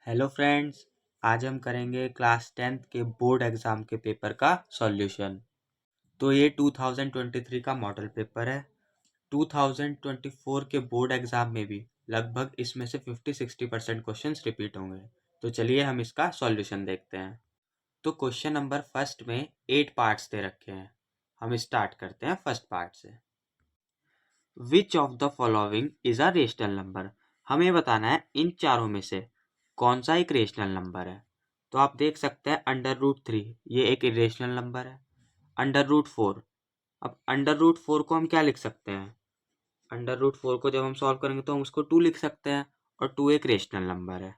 Hello friends. आज हम करेंगे क्लास 10th के बोर्ड एग्ज़ाम के पेपर का सॉल्यूशन। तो ये 2023 का मॉडल पेपर है। 2024 के बोर्ड एग्ज़ाम में भी लगभग इसमें से 50-60% क्वेश्चंस रिपीट होंगे। तो चलिए हम इसका सॉल्यूशन देखते हैं। तो क्वेश्चन नंबर फर्स्ट में 8 पार्ट्स दे रखे हैं। हम स्टार्ट करते हैं फर्स्ट पार्ट से। विच of the following is a rational number. हमें बताना है इन चारों में से कौन सा एक रेशनल नंबर है। तो आप देख सकते हैं √3 ये एक इरेशनल नंबर है। √4, अब √4 को हम क्या लिख सकते हैं? √4 को जब हम सॉल्व करेंगे तो हम उसको 2 लिख सकते हैं और 2 एक रेशनल नंबर है।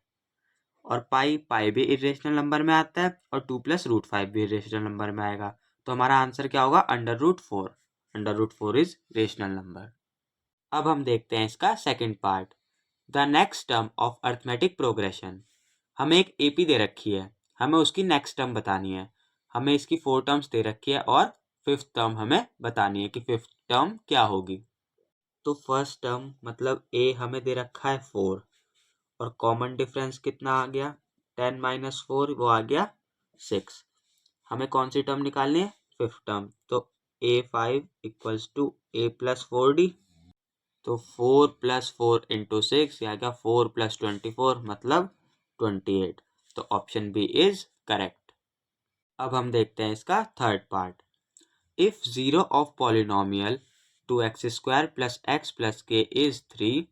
और पाई भी इरेशनल नंबर में आता है और 2 + √5 भी इरेशनल नंबर में आएगा। तो हमारा आंसर क्या होगा? √4। √4 इज रेशनल नंबर। अब हम देखते हैं इसका second part, the next term of arithmetic progression. हमें एक एपी दे रखी है, हमें उसकी नेक्स्ट टर्म बतानी है। हमें इसकी 4 टर्म्स दे रखी है और फिफ्थ टर्म हमें बतानी है कि फिफ्थ टर्म क्या होगी। तो फर्स्ट टर्म मतलब ए हमें दे रखा है 4 और कॉमन डिफरेंस कितना आ गया? 10 - 4 वो आ गया 6। हमें कौन सी टर्म निकालनी है? Fifth term. तो A5 = A+4D। तो 4 + 4 × 6 आ गया 4 + 24 मतलब 28। तो ऑप्शन बी इज करेक्ट। अब हम देखते हैं इसका third part, if zero of polynomial 2x² + x + k is 3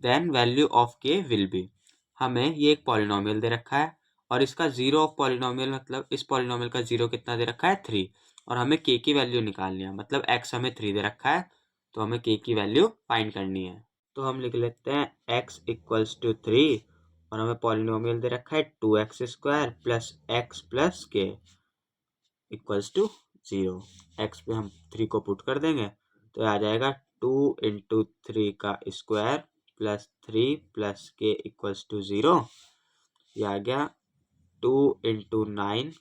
then value of k will be. हमें ये एक पॉलिनोमियल दे रखा है और इसका जीरो ऑफ पॉलिनोमियल मतलब इस पॉलिनोमियल का जीरो कितना दे रखा है? 3। और हमें k की वैल्यू निकालनी है, मतलब x हमें 3 दे रखा है तो हमें k की वैल्यू फाइंड करनी है। तो हम लिख लेते हैं x = 3 और हमें पॉलिनोमियल दे रखा है 2x² + x + k = 0। x पे हम 3 को पुट कर देंगे तो आ जाएगा 2 × 3 का स्क्वायर + 3 + k = 0। ये आ गया 2 × 9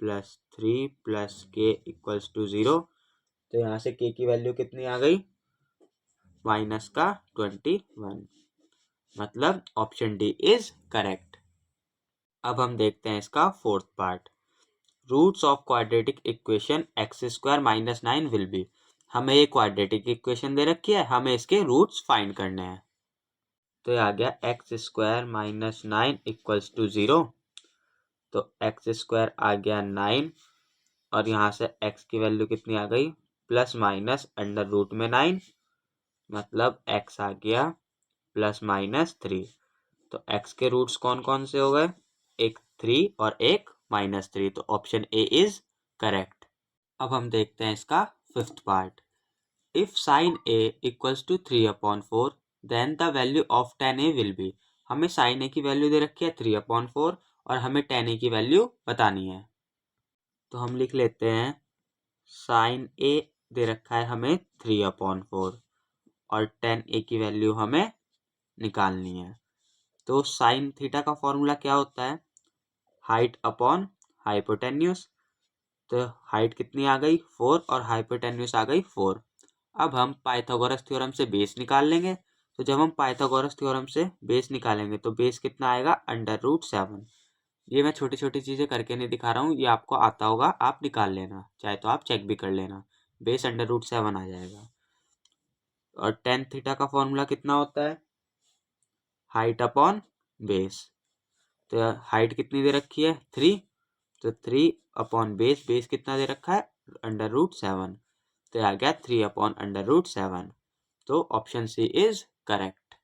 + 3 + k = 0। तो यहाँ से k की वैल्यू कितनी आ गई? -21, मतलब ऑप्शन डी इज करेक्ट। अब हम देखते हैं इसका fourth part, roots of quadratic equation x² - 9 will be. हमें ये क्वाड्रेटिक इक्वेशन दे रखी है, हमें इसके रूट्स फाइंड करने हैं। तो ये आ गया x² - 9 = 0। तो x² आ गया 9 और यहाँ से x की वैल्यू कितनी आ गई? ±√9 मतलब x आ गया ±3। तो x के रूट्स कौन कौन से हो गए? एक 3 और एक -3। तो ऑप्शन ए इज करेक्ट। अब हम देखते हैं इसका fifth part, if sin a = 3/4 then the value of tan a will be. हमें sin a की वैल्यू दे रखी है 3/4 और हमें tan a की वैल्यू बतानी है। तो हम लिख लेते हैं sin a दे रखा है हमें 3/4 और tan a की वैल्यू हमें निकालनी है। तो साइन थीटा का फॉर्मूला क्या होता है? Height upon hypotenuse. तो हाइट कितनी आ गई? 4 और हाइपोटेन्यूस आ गई 4। अब हम पाइथागोरस थ्योरम से बेस निकाल लेंगे। तो जब हम पाइथागोरस थ्योरम से बेस निकालेंगे तो बेस कितना आएगा? √7। ये मैं छोटी छोटी चीज़ें करके नहीं दिखा रहा हूँ, ये आपको आता होगा, आप निकाल लेना, चाहे तो आप चेक भी कर लेना। बेस √7 आ जाएगा। और टेन थीटा का फॉर्मूला कितना होता है? Height upon base. तो हाइट कितनी दे रखी है? 3। तो 3/बेस, बेस कितना दे रखा है? √7। तो आ गया 3/√7। तो ऑप्शन सी इज करेक्ट।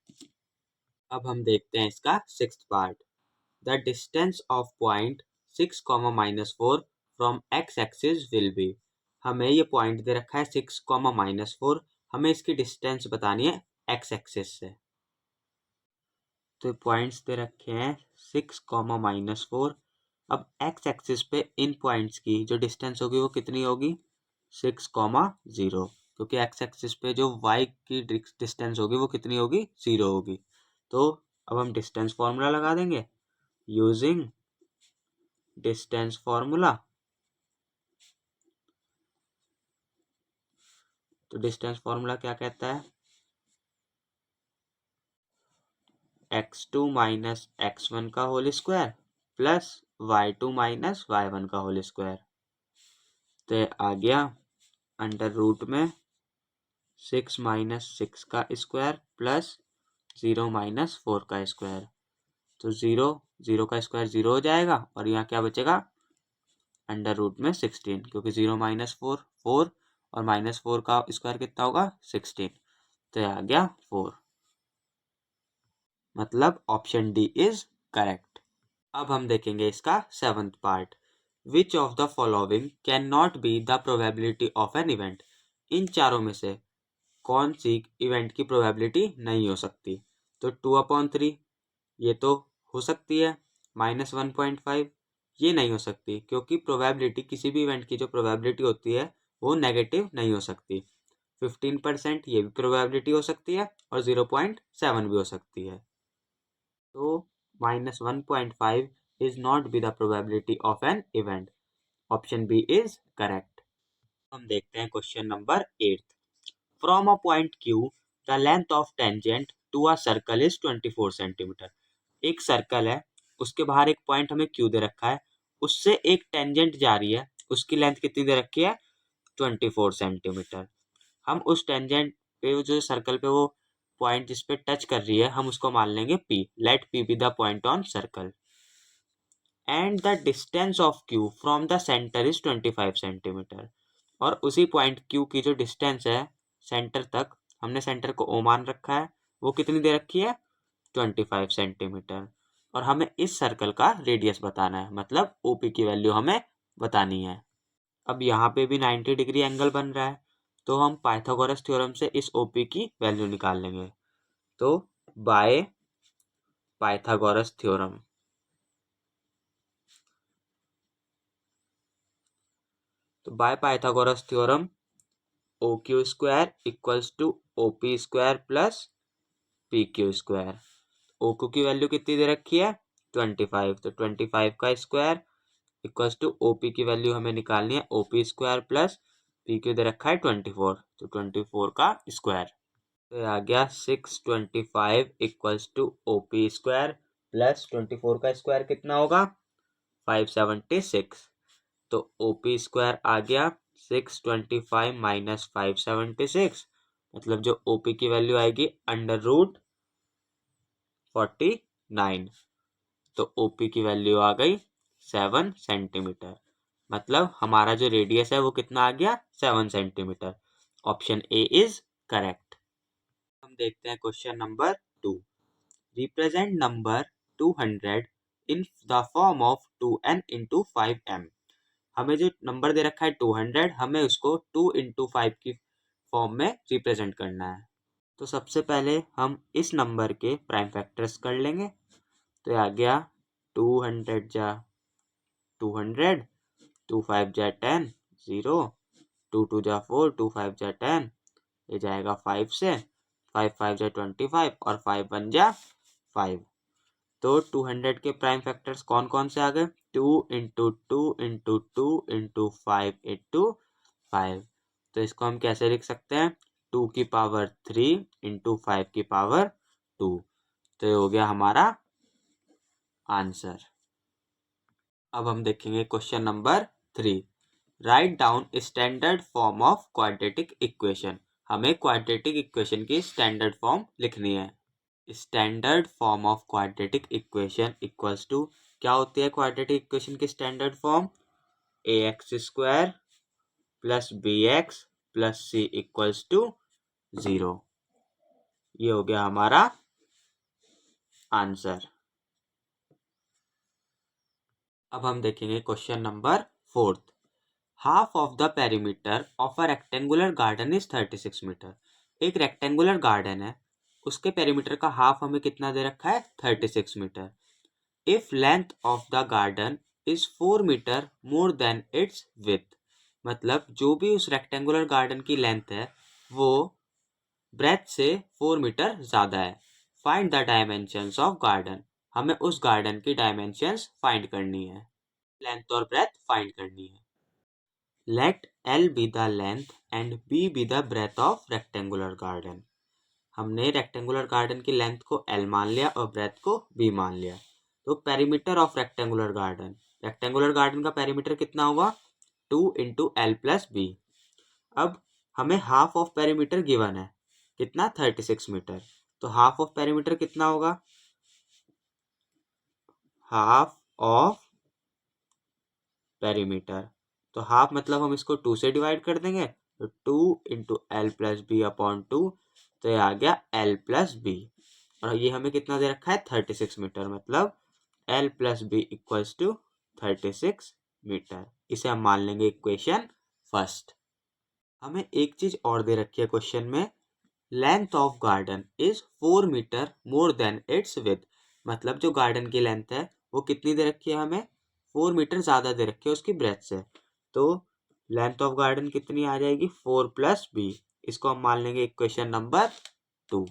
अब हम देखते हैं इसका sixth part, the distance of point 6, -4 from x axis will be. हमें ये पॉइंट दे रखा है 6, -4। हमें इसकी डिस्टेंस बतानी है x एक्सिस से। तो पॉइंट्स दे रखे हैं 6, -4। अब x एक्सिस पे इन पॉइंट्स की जो डिस्टेंस होगी वो कितनी होगी? 6, 0, क्योंकि x एक्सिस पे जो y की डिस्टेंस होगी वो कितनी होगी? 0 होगी। तो अब हम डिस्टेंस फॉर्मूला लगा देंगे यूजिंग डिस्टेंस फॉर्मूला। तो डिस्टेंस फॉर्मूला क्या कहता है? x2 माइनस x1 का whole square plus y2 minus y1 का होल स्क्वायर। तो ये आ गया अंडर रूट में 6 माइनस 6 का स्क्वायर प्लस 0 माइनस 4 का स्क्वायर। तो 0 का स्क्वायर 0 हो जाएगा और यहाँ क्या बचेगा अंडर रूट में 16, क्योंकि 0 माइनस 4 और माइनस 4 का स्क्वायर कितना होगा 16। तो आ गया 4, मतलब ऑप्शन डी इज करेक्ट। अब हम देखेंगे इसका 7th part. Which of the following can not be the probability of an event. इन चारों में से कौन सी इवेंट की प्रोबेबिलिटी नहीं हो सकती। तो 2/3 ये तो हो सकती है, -1.5 ये नहीं हो सकती, क्योंकि प्रोबेबिलिटी किसी भी इवेंट की जो प्रोबेबिलिटी होती है वो नेगेटिव नहीं हो सकती। 15% ये भी प्रोबेबिलिटी हो सकती है और 0.7 भी हो सकती है। तो -1.5 is not be the probability of an event. Option B is correct. हम देखते हैं question number 8। From a point Q the length of tangent to a circle is 24 centimeter. एक सर्कल है, उसके बाहर एक पॉइंट हमें Q दे रखा है, उससे एक टेंजेंट जा रही है, उसकी लेंथ कितनी दे रखी है 24 सेंटीमीटर। हम उस टेंजेंट पे जो सर्कल पे वो पॉइंट जिस पे टच कर रही है हम उसको मान लेंगे P। Let P be the point on circle and the distance of Q from the center is 25 centimeter. और उसी पॉइंट Q की जो डिस्टेंस है सेंटर तक, हमने सेंटर को O मान रखा है, वो कितनी दे रखी है 25 सेंटीमीटर। और हमें इस सर्कल का रेडियस बताना है, मतलब OP की वैल्यू हमें बतानी है। अब यहाँ पे भी 90 डिग्री एंगल बन रहा है, तो हम पाइथागोरस थ्योरम से इस OP की वैल्यू निकाल लेंगे। तो बाय पाइथागोरस थ्योरम, तो by Pythagoras theorem OQ square equals to OP square plus PQ square. OQ की वैल्यू कितनी दे रखी है 25, तो 25 का स्क्वायर इक्वल्स टू OP की वैल्यू हमें निकालनी है OP स्क्वायर प्लस PQ दे रखा है 24, तो 24 का स्क्वायर। तो आ गया 625 equals to OP square plus 24 का स्क्वायर कितना होगा 576। तो OP स्क्वायर आ गया 625 माइनस 576, मतलब जो OP की वैल्यू आएगी अंडर रूट 49। तो OP की वैल्यू आ गई 7 सेंटीमीटर, मतलब हमारा जो रेडियस है वो कितना आ गया 7 centimetre. Option A is correct. हम देखते हैं question number 2। Represent number 200 in the form of 2n into 5m। हमें जो नंबर दे रखा है 200, हमें उसको 2 इंटू 5 की फॉर्म में रिप्रेजेंट करना है। तो सबसे पहले हम इस नंबर के प्राइम फैक्टर्स कर लेंगे। तो आ गया 200 जा 200, 2 5 जा 10, 0, 2 2 जा 4, 2 5 जा 10, ये जाएगा 5 से, 5 5 जा 25 और 5 1 जा 5। तो 200 के प्राइम फैक्टर्स कौन कौन से आ गए 2 इंटू 2 इंटू 2 इंटू 5 इंटू 5। तो इसको हम कैसे लिख सकते हैं 2 की पावर 3 इंटू 5 की पावर 2। तो ये हो गया हमारा आंसर। अब हम देखेंगे question number 3। Write down standard form of quadratic equation. हमें क्वाड्रेटिक इक्वेशन की स्टैंडर्ड फॉर्म लिखनी है। Standard form of quadratic equation equals to, क्या होती है क्वाड्रेटिक इक्वेशन की standard form ax square plus bx plus c equals to 0। ये हो गया हमारा आंसर। अब हम देखेंगे question number 4। Half of the perimeter of a rectangular garden is 36 meter. एक रेक्टेंगुलर गार्डन है, उसके पेरीमीटर का हाफ हमें कितना दे रखा है 36 meter. If length of the garden is 4 metre more than its width, मतलब जो भी उस रेक्टेंगुलर गार्डन की लेंथ है वो ब्रेथ से 4 मीटर ज़्यादा है। Find the dimensions of garden. हमें उस गार्डन की डायमेंशंस फाइंड करनी है, लेंथ और ब्रेथ फाइंड करनी है। Let L be the length and B be the breath of rectangular garden. हमने रेक्टेंगुलर गार्डन की लेंथ को L मान लिया और ब्रेथ को B मान लिया। तो पेरीमीटर ऑफ रेक्टेंगुलर गार्डन का पेरीमीटर कितना होगा 2 इंटू एल प्लस बी। अब हमें हाफ ऑफ पेरीमीटर गिवन है कितना 36 मीटर। तो हाफ ऑफ पेरीमीटर कितना होगा हाफ ऑफ पेरीमीटर। तो हाफ मतलब हम इसको 2 से डिवाइड कर देंगे तो 2 into L plus B upon 2। तो ये आ गया एल प्लस बी और ये हमें कितना दे रखा है 36 मीटर। मतलब L plus B equals to 36 metre. इसे हम मान लेंगे इक्वेशन फर्स्ट। हमें एक चीज और दे रखी है क्वेश्चन में, length of garden is 4 metre more than its width. मतलब जो गार्डन की लेंथ है वो कितनी दे रखी है हमें 4 मीटर ज़्यादा दे रखी है उसकी ब्रेथ से। तो लेंथ ऑफ गार्डन कितनी आ जाएगी 4 प्लस बी। इसको हम मान लेंगे इक्वेशन नंबर 2।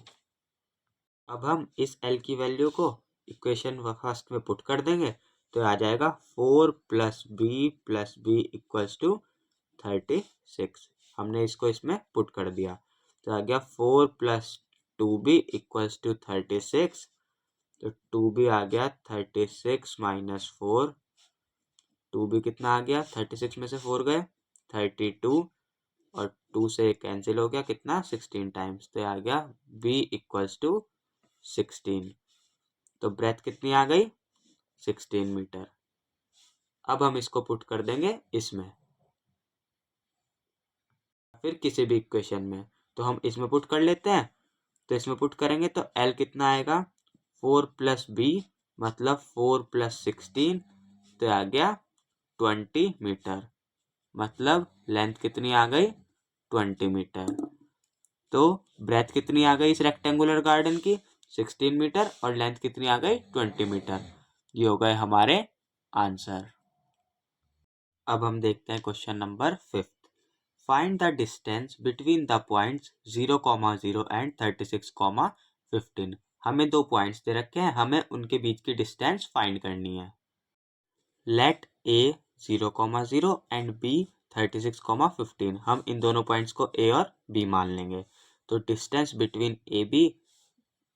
अब हम इस एल की वैल्यू को इक्वेशन फर्स्ट में पुट कर देंगे तो आ जाएगा 4 प्लस बी इक्वल्स टू 36। हमने इसको इसमें पुट कर दिया तो आ गया 4 प्लस 2b इक्वल्स टू 36। तो 2b आ गया 36 माइनस 4। 2b कितना आ गया 36 में से 4 गए 32 और 2 से कैंसिल हो गया कितना 16 टाइम्स। तो आ गया b इक्वल्स टू 16। तो ब्रेथ कितनी आ गई 16 मीटर। अब हम इसको पुट कर देंगे इसमें फिर किसी भी इक्वेशन में। तो हम इसमें पुट कर लेते हैं। तो इसमें पुट करेंगे तो L कितना आएगा 4 प्लस बी मतलब 4 प्लस 16। तो आ गया 20 मीटर। मतलब लेंथ कितनी आ गई 20 मीटर। तो ब्रेथ कितनी आ गई इस रेक्टेंगुलर गार्डन की 16 मीटर और लेंथ कितनी आ गई 20 मीटर। ये हो गए हमारे आंसर। अब हम देखते हैं question number 5। Find the distance between the points 0,0 and 36,15। हमें दो पॉइंट्स दे रखे हैं, हमें उनके बीच की डिस्टेंस फाइंड करनी है। Let A 0,0 and B 36,15। हम इन दोनों पॉइंट्स को ए और बी मान लेंगे। तो distance between A B,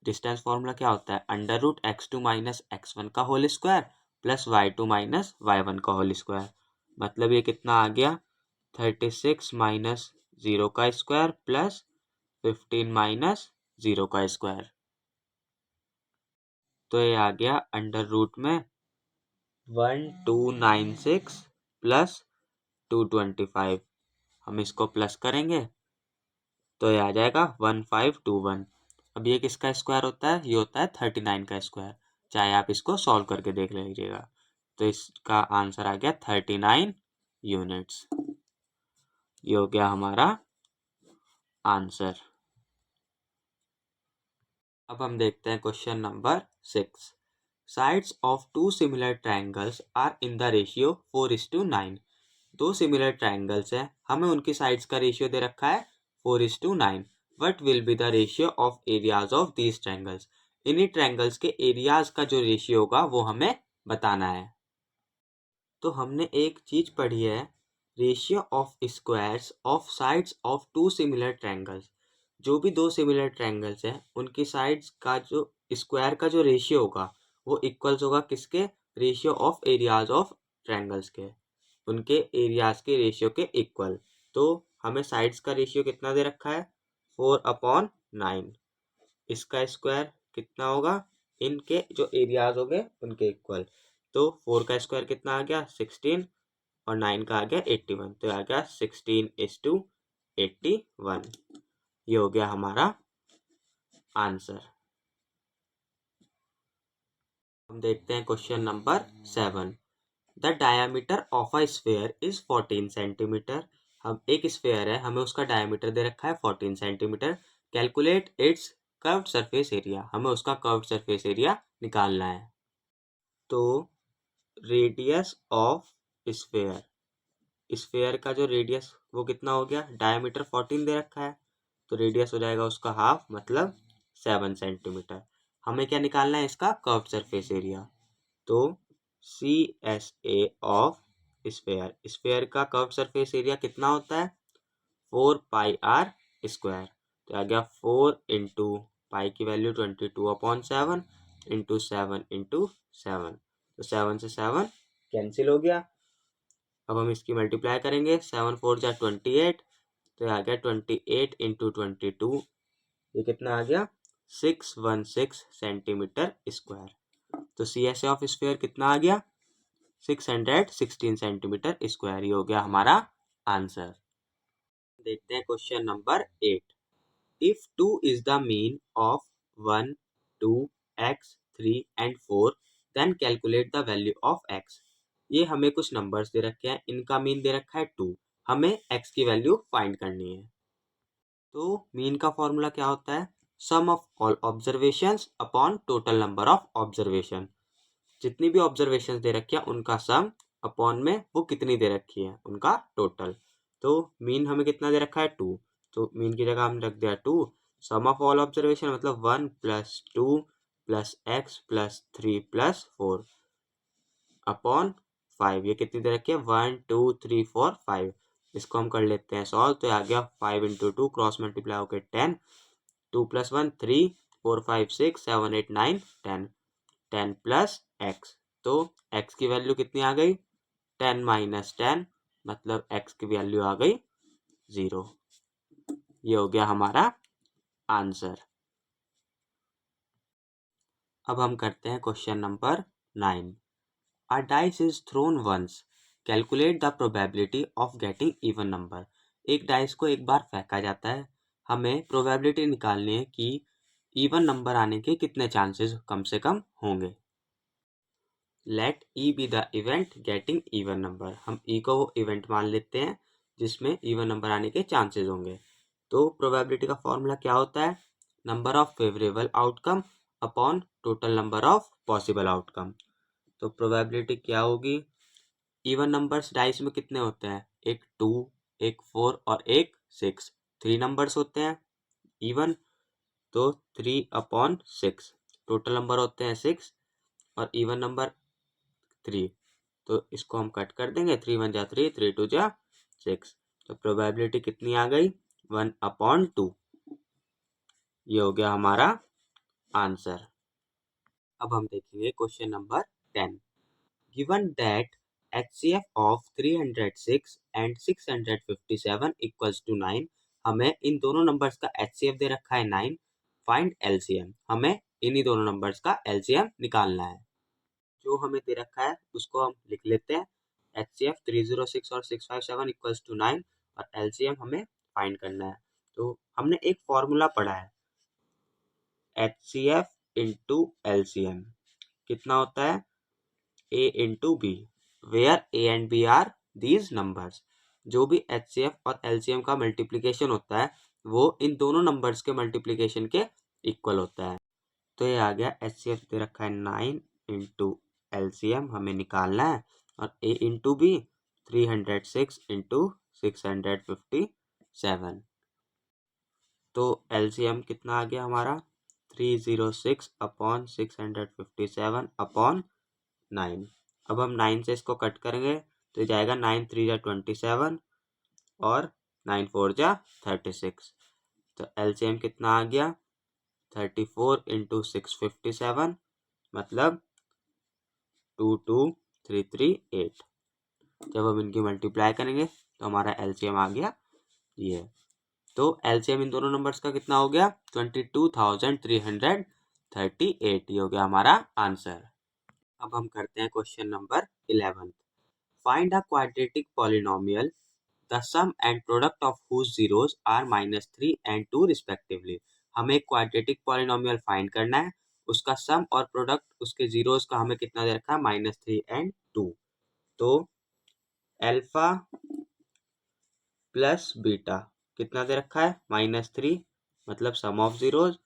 distance formula क्या होता है √x2 माइनस x1 का whole square plus y2 minus y1 का होल स्क्वायर। मतलब ये कितना आ गया 36 माइनस 0 का स्क्वायर प्लस 15 माइनस 0 का स्क्वायर। तो ये आ गया अंडर रूट में 1296 प्लस 225। हम इसको प्लस करेंगे तो ये आ जाएगा 1521। अब ये किसका स्क्वायर होता है ये होता है 39 का स्क्वायर। चाहे आप इसको सॉल्व करके देख लीजिएगा। तो इसका आंसर आ गया 39 यूनिट्स। ये हो गया हमारा आंसर। अब हम देखते हैं question number 6। Sides of two similar triangles are in the ratio 4:9। दो सिमिलर ट्रायंगल्स हैं, हमें उनकी साइड्स का रेशियो दे रखा है 4:9। What will be the ratio of areas of these triangles. इन्हीं ट्रायंगल्स के एरियाज का जो रेशियो होगा वो हमें बताना है। तो हमने एक चीज पढ़ी है ratio of squares of sides of two similar triangles. जो भी दो सिमिलर ट्रायंगल्स हैं उनकी साइड्स का जो स्क्वायर का जो रेशियो होगा वो इक्वल्स होगा किसके ratio of areas of triangles के, उनके एरियाज के रेशियो के इक्वल। तो हमें साइड्स का रेशियो कितना दे रखा है 4/9। इसका स्क्वायर कितना होगा इनके जो एरियाज हो गए उनके इक्वल। तो 4 का स्क्वायर कितना आ गया 16 और 9 का आ गया 81। तो आ गया 16:81। ये हो गया हमारा आंसर। हम देखते हैं question number 7। The diameter of a sphere is 14 centimetre. हम एक स्फेयर है, हमें उसका डायामीटर दे रखा है 14 centimetre. Calculate its curved surface area. हमें उसका कर्व्ड सरफेस एरिया निकालना है। तो रेडियस ऑफ स्फेयर, स्फेयर का जो रेडियस वो कितना हो गया डायमीटर 14 दे रखा है तो रेडियस हो जाएगा उसका हाफ मतलब 7 सेंटीमीटर। हमें क्या निकालना है इसका कर्व सरफेस एरिया। तो CSA ऑफ स्फेयर, स्फेयर का कर्व सरफेस एरिया कितना होता है 4 पाई r स्क्वायर। तो आ गया 4 इंटू पाई की वैल्यू 22/7 इंटू 7 इंटू 7, तो 7 से 7 कैंसिल हो गया। अब हम इसकी मल्टीप्लाई करेंगे, 7 4 जा 28, तो आ गया 28 इंटू 22, ये कितना आ गया 616 सेंटीमीटर स्क्वायर। तो सी एस ऑफ स्क्वायर कितना आ गया 616 सेंटीमीटर स्क्वायर, ये हो गया हमारा आंसर। देखते हैं question number 8। If 2 is the mean of 1 2 x 3 and 4 then calculate the value of x। ये हमें कुछ नंबर्स दे रखे हैं, इनका मीन दे रखा है 2, हमें x की वैल्यू फाइंड करनी है। तो मीन का फॉर्मूला क्या होता है, sum of all observations upon total number of observation. जितनी भी ऑब्जर्वेशंस दे रखी है उनका सम अपॉन में वो कितनी दे रखी है उनका टोटल। तो मीन हमें कितना दे रखा है 2, तो मीन की जगह हमने रख दिया 2। सम ऑफ ऑल ऑब्जर्वेशन मतलब 1 + 2 + x + 3 + 4 अपॉन 5, ये कितनी दे रखी है 1 2 3 4 5। इसको हम कर लेते हैं सॉल्व, तो आ गया 5 इंटू 2 क्रॉस मल्टीप्लाई होकर 10, 2 + 1 3 4 5 6 7 8 9 10, 10 + x, तो x की वैल्यू कितनी आ गई 10 - 10, मतलब x की वैल्यू आ गई 0। ये हो गया हमारा आंसर। अब हम करते हैं question number 9। A dice is thrown once. Calculate the probability of getting even number. एक डाइस को एक बार फेंका जाता है, हमें प्रोबेबिलिटी निकालनी है कि इवन नंबर आने के कितने चांसेस कम से कम होंगे। Let E be the event getting even number, हम ई को वो इवेंट मान लेते हैं जिसमें इवन नंबर आने के चांसेस होंगे। तो प्रोबेबिलिटी का फॉर्मूला क्या होता है, number of favourable outcome upon total number of possible outcome. तो प्रोबेबिलिटी क्या होगी, इवन नंबर्स डाइस में कितने होते हैं, एक 2 एक 4 और एक 6, 3 नंबर्स होते हैं इवन, तो 3/6, टोटल नंबर होते हैं 6 और इवन नंबर 3, तो इसको हम कट कर देंगे, 3 1 जा 3 3 2 जा 6, तो प्रोबेबिलिटी कितनी आ गई 1/2। ये हो गया हमारा आंसर। अब हम देखेंगे question number 10। Given that HCF of 306 and 657 equals to 9, हमें इन दोनों नंबर्स का HCF दे रखा है 9, फाइंड LCM, हमें इन्हीं दोनों नंबर्स का LCM निकालना है। जो हमें दे रखा है उसको हम लिख लेते हैं, HCF 306 और 657 इक्वल्स टू 9 और LCM हमें फाइंड करना है। तो हमने एक फॉर्मूला पढ़ा है, HCF इंटू LCM कितना होता है A into B, where A and B are these numbers. जो भी HCF और LCM का मल्टीप्लीकेशन होता है वो इन दोनों नंबर्स के मल्टीप्लीकेशन के इक्वल होता है। तो ये आ गया HCF दे रखा है 9 इंटू LCM हमें निकालना है, और A इंटू बी 306 इंटू 657, तो LCM कितना आ गया हमारा 306/657/9। अब हम 9 से इसको कट करेंगे तो जाएगा 9 3 जा 27 और 9 4 जा 36, तो LCM कितना आ गया 34 इंटू 657, मतलब 22338। जब हम इनकी मल्टीप्लाई करेंगे तो हमारा LCM आ गया ये। तो LCM इन दोनों नंबर्स का कितना हो गया 22,338, ये हो गया हमारा आंसर। अब हम करते हैं question number 11। Find a quadratic polynomial the sum and product of whose zeros are -3 and 2 respectively. हमें एक क्वाड्रेटिक पॉलिनोमियल फाइंड करना है, उसका सम और प्रोडक्ट उसके जीरोस का हमें कितना दे रखा है -3 and 2। तो अल्फा प्लस बीटा कितना दे रखा है -3, मतलब सम ऑफ जीरोस,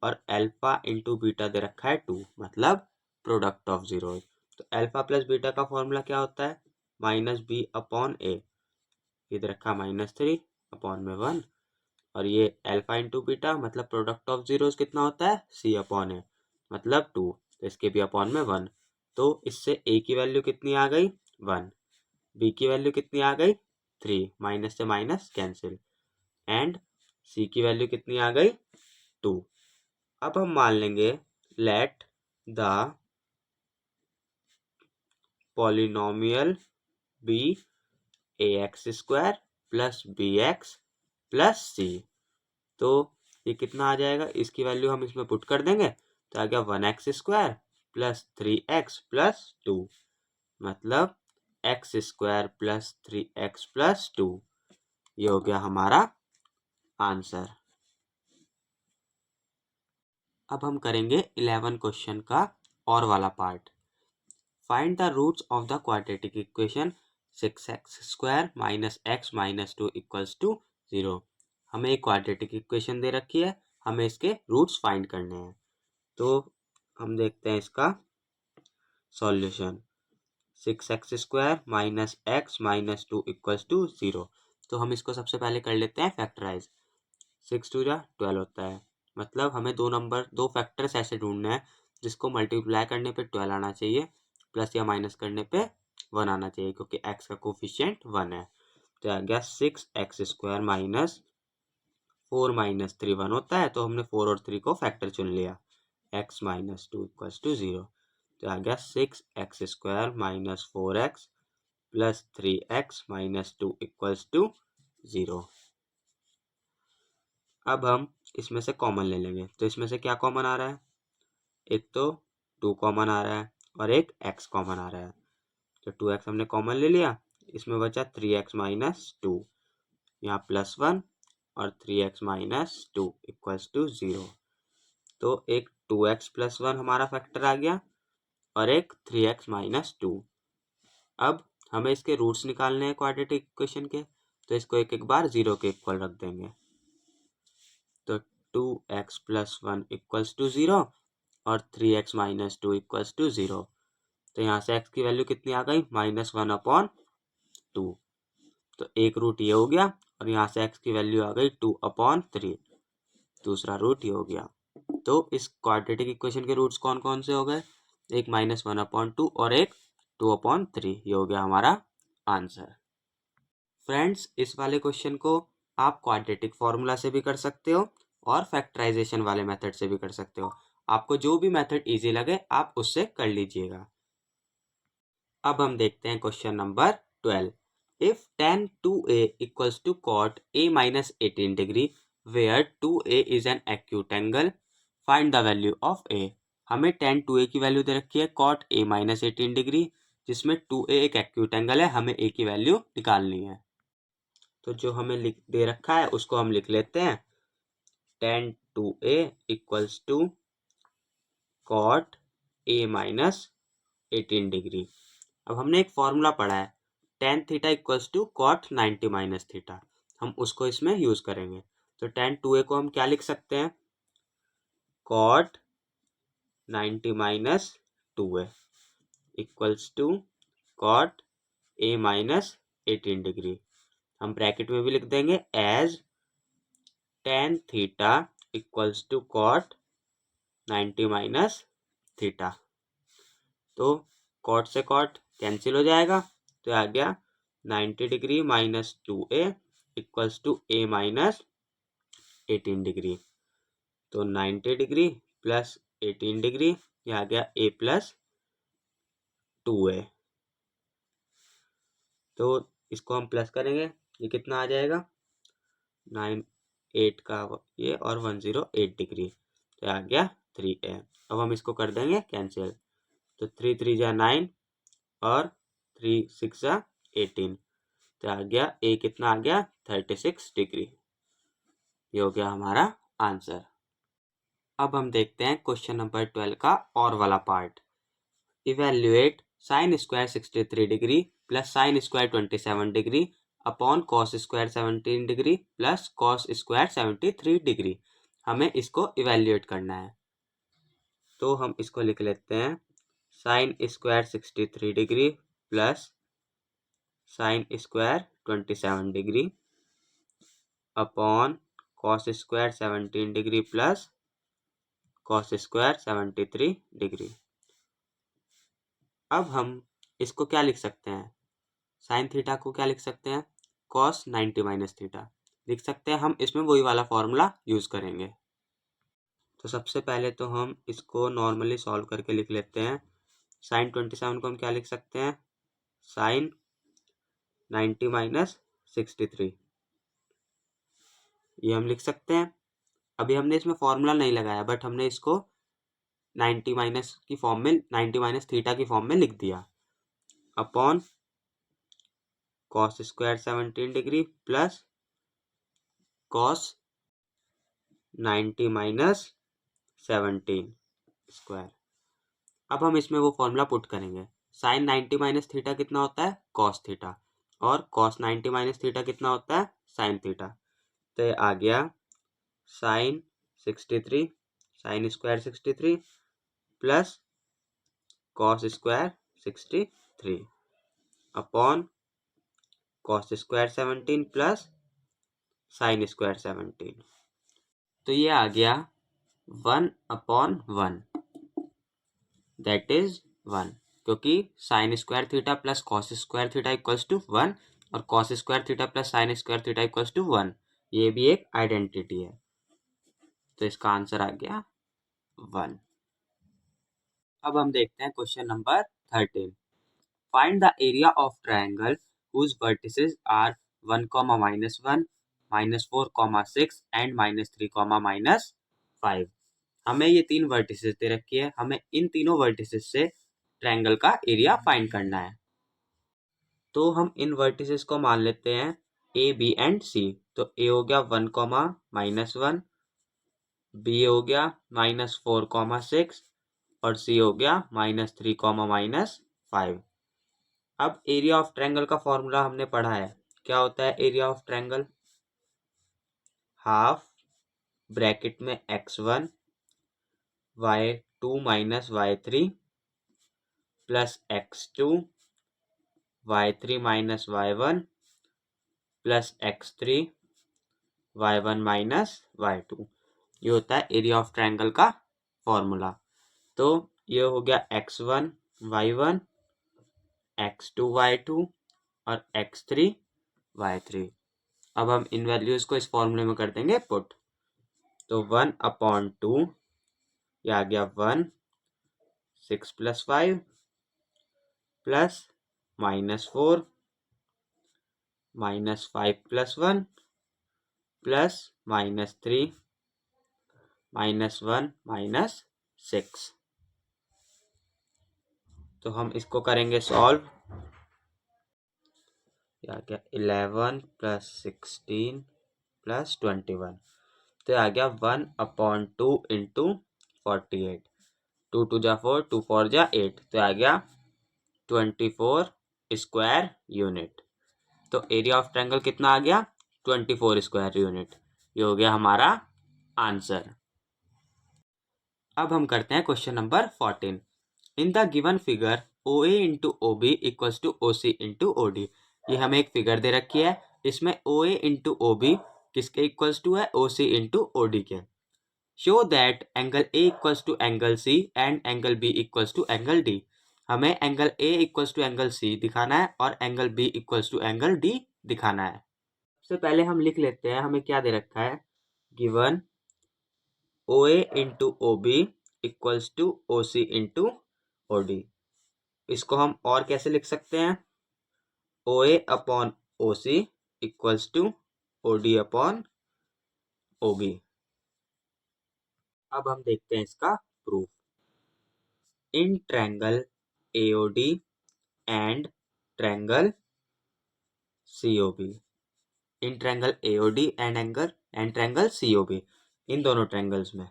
और अल्फा इंटू बीटा दे रखा है 2, मतलब प्रोडक्ट ऑफ जीरोस। तो अल्फा प्लस बीटा का फॉर्मूला क्या होता है -b/a, ये दे रखा -3/1, और ये अल्फा इंटू बीटा मतलब प्रोडक्ट ऑफ जीरोस कितना होता है c/a, मतलब 2, तो इसके भी अपॉन में 1। तो इससे a की वैल्यू कितनी आ गई 1, b की वैल्यू कितनी आ गई 3, माइनस से माइनस कैंसिल, एंड c की वैल्यू कितनी आ गई 2। अब हम मान लेंगे let the polynomial be ax² plus bx plus c। तो ये कितना आ जाएगा, इसकी वैल्यू हम इसमें पुट कर देंगे तो आ गया 1x² प्लस 3x प्लस 2, मतलब x² प्लस 3x प्लस 2। ये हो गया हमारा आंसर। अब हम करेंगे 11 क्वेश्चन का और वाला part. Find the roots of the quadratic equation 6x² minus x minus 2 equals to 0। हमें एक क्वाड्रेटिक इक्वेशन दे रखी है, हमें इसके रूट्स फाइंड करने हैं। तो हम देखते हैं इसका solution. 6x² minus x minus 2 equals to 0। तो हम इसको सबसे पहले कर लेते हैं फैक्टराइज। 6 2 जा 12 होता है, मतलब हमें दो फैक्टर्स ऐसे ढूंढने हैं जिसको मल्टीप्लाई करने पे 12 आना चाहिए, प्लस या माइनस करने पे 1 आना चाहिए, क्योंकि x का कोफिशिएंट 1 है। तो आ गया 6x² माइनस 4 माइनस 3 1 होता है, तो हमने 4 और 3 को फैक्टर चुन लिया। x minus 2 equals to 0। तो आ गया 6x² minus 4x plus 3x minus 2 equals to 0। अब हम इसमें से कॉमन ले लेंगे, तो इसमें से क्या कॉमन आ रहा है, एक तो 2 कॉमन आ रहा है और एक x कॉमन आ रहा है। तो 2x हमने कॉमन ले लिया, इसमें बचा 3x माइनस 2, यहाँ प्लस 1 और 3x माइनस 2 इक्वल्स टू 0। तो एक 2x प्लस 1 हमारा फैक्टर आ गया और एक 3x माइनस 2। अब हमें इसके रूट्स निकालने हैं क्वाड्रेटिक इक्वेशन के, तो इसको एक एक बार 0 के इक्वल रख देंगे। तो 2x प्लस 1 इक्वल्स टू 0 और 3x माइनस 2 इक्वल्स टू 0। तो यहाँ से x की वैल्यू कितनी आ गई, -1/2। तो एक रूट ये हो गया और यहाँ से x की वैल्यू आ गई 2/3। दूसरा रूट ये हो गया। तो इस क्वाड्रेटिक इक्वेशन के रूट्स कौन कौन से हो गए, एक -1/2 और एक 2/3। ये हो गया हमारा आंसर। फ्रेंड्स, इस वाले क्वेश्चन को आप क्वाड्रेटिक फॉर्मूला से भी कर सकते हो और फैक्टराइजेशन वाले मेथड से भी कर सकते हो। आपको जो भी मेथड इजी लगे आप उससे कर लीजिएगा। अब हम देखते हैं question number 12। If tan 2a equals to cot a minus 18 degree where 2a is an acute angle, find the value of a। हमें tan 2a की वैल्यू दे रखी है cot a minus 18 डिग्री, जिसमें 2a एक एक्यूट एंगल है, हमें a की वैल्यू निकालनी है। तो जो हमें दे रखा है उसको हम लिख लेते हैं tan 2a equals to cot a minus 18 degree. अब हमने एक फॉर्मूला पढ़ा है tan theta equals to cot 90 minus theta, हम उसको इसमें यूज करेंगे। तो tan 2a को हम क्या लिख सकते हैं, cot 90 minus 2a equals to cot a minus 18 degree. हम ब्रैकेट में भी लिख देंगे as tan theta equals to cot 90 minus theta. तो cot से cot कैंसिल हो जाएगा, तो आ गया 90 degree minus 2a equals to a minus 18 degree. तो 90 डिग्री प्लस 18 डिग्री, ये आ गया a प्लस 2a। तो इसको हम प्लस करेंगे, ये कितना आ जाएगा 8 का ये और 108 डिग्री, तो आ गया 3a। अब हम इसको कर देंगे कैंसिल, तो 3 3 जा 9 और 3 6 जा 18, तो आ गया a कितना आ गया 36 डिग्री। ये हो गया हमारा आंसर। अब हम देखते हैं क्वेश्चन नंबर 12 का और वाला part. Evaluate sin square 63 degree plus sin square 27 degree upon cos square 17 degree plus cos square 73 degree. हमें इसको इवेल्युएट करना है, तो हम इसको लिख लेते हैं sin square 63 degree plus sin square 27 degree upon cos square 17 degree plus cos square 73 degree. अब हम इसको क्या लिख सकते हैं, साइन थीटा को क्या लिख सकते हैं, कॉस 90 माइनस थीटा। लिख सकते हैं, हम इसमें वही वाला फॉर्मूला यूज़ करेंगे। तो सबसे पहले तो हम इसको नॉर्मली सॉल्व करके लिख लेते हैं। साइन 27 को हम क्या लिख सकते हैं, साइन 90 माइनस 63, ये हम लिख सकते हैं। अभी हमने इसमें फॉर्मूला नहीं लगाया, बट हमने इसको 90 माइनस की फॉर्म में, 90 माइनस थीटा की फॉर्म में लिख दिया, upon cos square 17 degree plus cos 90 minus 17 square. अब हम इसमें वो फॉर्मूला पुट करेंगे। साइन 90 माइनस थीटा कितना होता है, कॉस थीटा, और कॉस 90 माइनस थीटा कितना होता है, साइन थीटा। तो ये आ गया sine 63, sine square 63 plus cos square 63 upon cos square 17 plus sine square 17। तो ये आ गया 1/1, दैट इज 1, क्योंकि sine square theta plus cos square theta equals to 1 और cos square theta plus sine square theta equals to 1, ये भी एक identity है। तो इसका आंसर आ गया 1। अब हम देखते हैं question number 13। Find the area of triangle whose vertices are 1, -1, -4, 6 and -3, -5। हमें ये 3 वर्टिसेस दे रखी है, हमें इन तीनों वर्टिसेस से ट्रायंगल का एरिया फाइंड करना है। तो हम इन वर्टिसेस को मान लेते हैं ए, बी एंड सी। तो ए हो गया 1, -1, बी हो गया -4, 6 और सी हो गया -3, -5। अब एरिया ऑफ ट्रायंगल का फॉर्मूला हमने पढ़ा है, क्या होता है area of triangle, half bracket में x1 y2 minus y3 plus x2 y3 minus y1 plus x3 y1 minus y2। ये होता है एरिया ऑफ ट्रायंगल का फॉर्मूला। तो ये हो गया x1 y1, x2 y2 और x3 y3। अब हम इन वैल्यूज को इस फॉर्मूले में कर देंगे पुट। तो 1/2, ये आ गया 1, 6 + 5 प्लस -4 -5 + 1 प्लस -3 -1 -6। तो हम इसको करेंगे सॉल्व। आ गया 11 + 16 + 21। तो आ गया 1/2 इंटू 48, 2 2 जा 4, 2 4 जा 8। तो आ गया 24 स्क्वायर यूनिट। तो एरिया ऑफ ट्रायंगल कितना आ गया, 24 स्क्वायर यूनिट। ये हो गया हमारा आंसर। अब हम करते हैं question number 14। In the given figure OA into OB equals to OC into OD। ये हमें एक फिगर दे रखी है, इसमें OA इंटू OB किसके इक्वल्स टू है, OC इंटू OD के। Show that angle A equals to angle C and angle B equals to angle D। हमें angle A equals to angle C दिखाना है और angle B equals to angle D दिखाना है। सबसे पहले हम लिख लेते हैं, हमें क्या दे रखा है, given OA into OB equals to OC into OD। इसको हम और कैसे लिख सकते हैं, OA upon OC equals to OD upon OB। अब हम देखते हैं इसका proof. In triangle AOD and triangle COB, in triangle AOD and triangle COB, इन दोनों ट्रायंगल्स में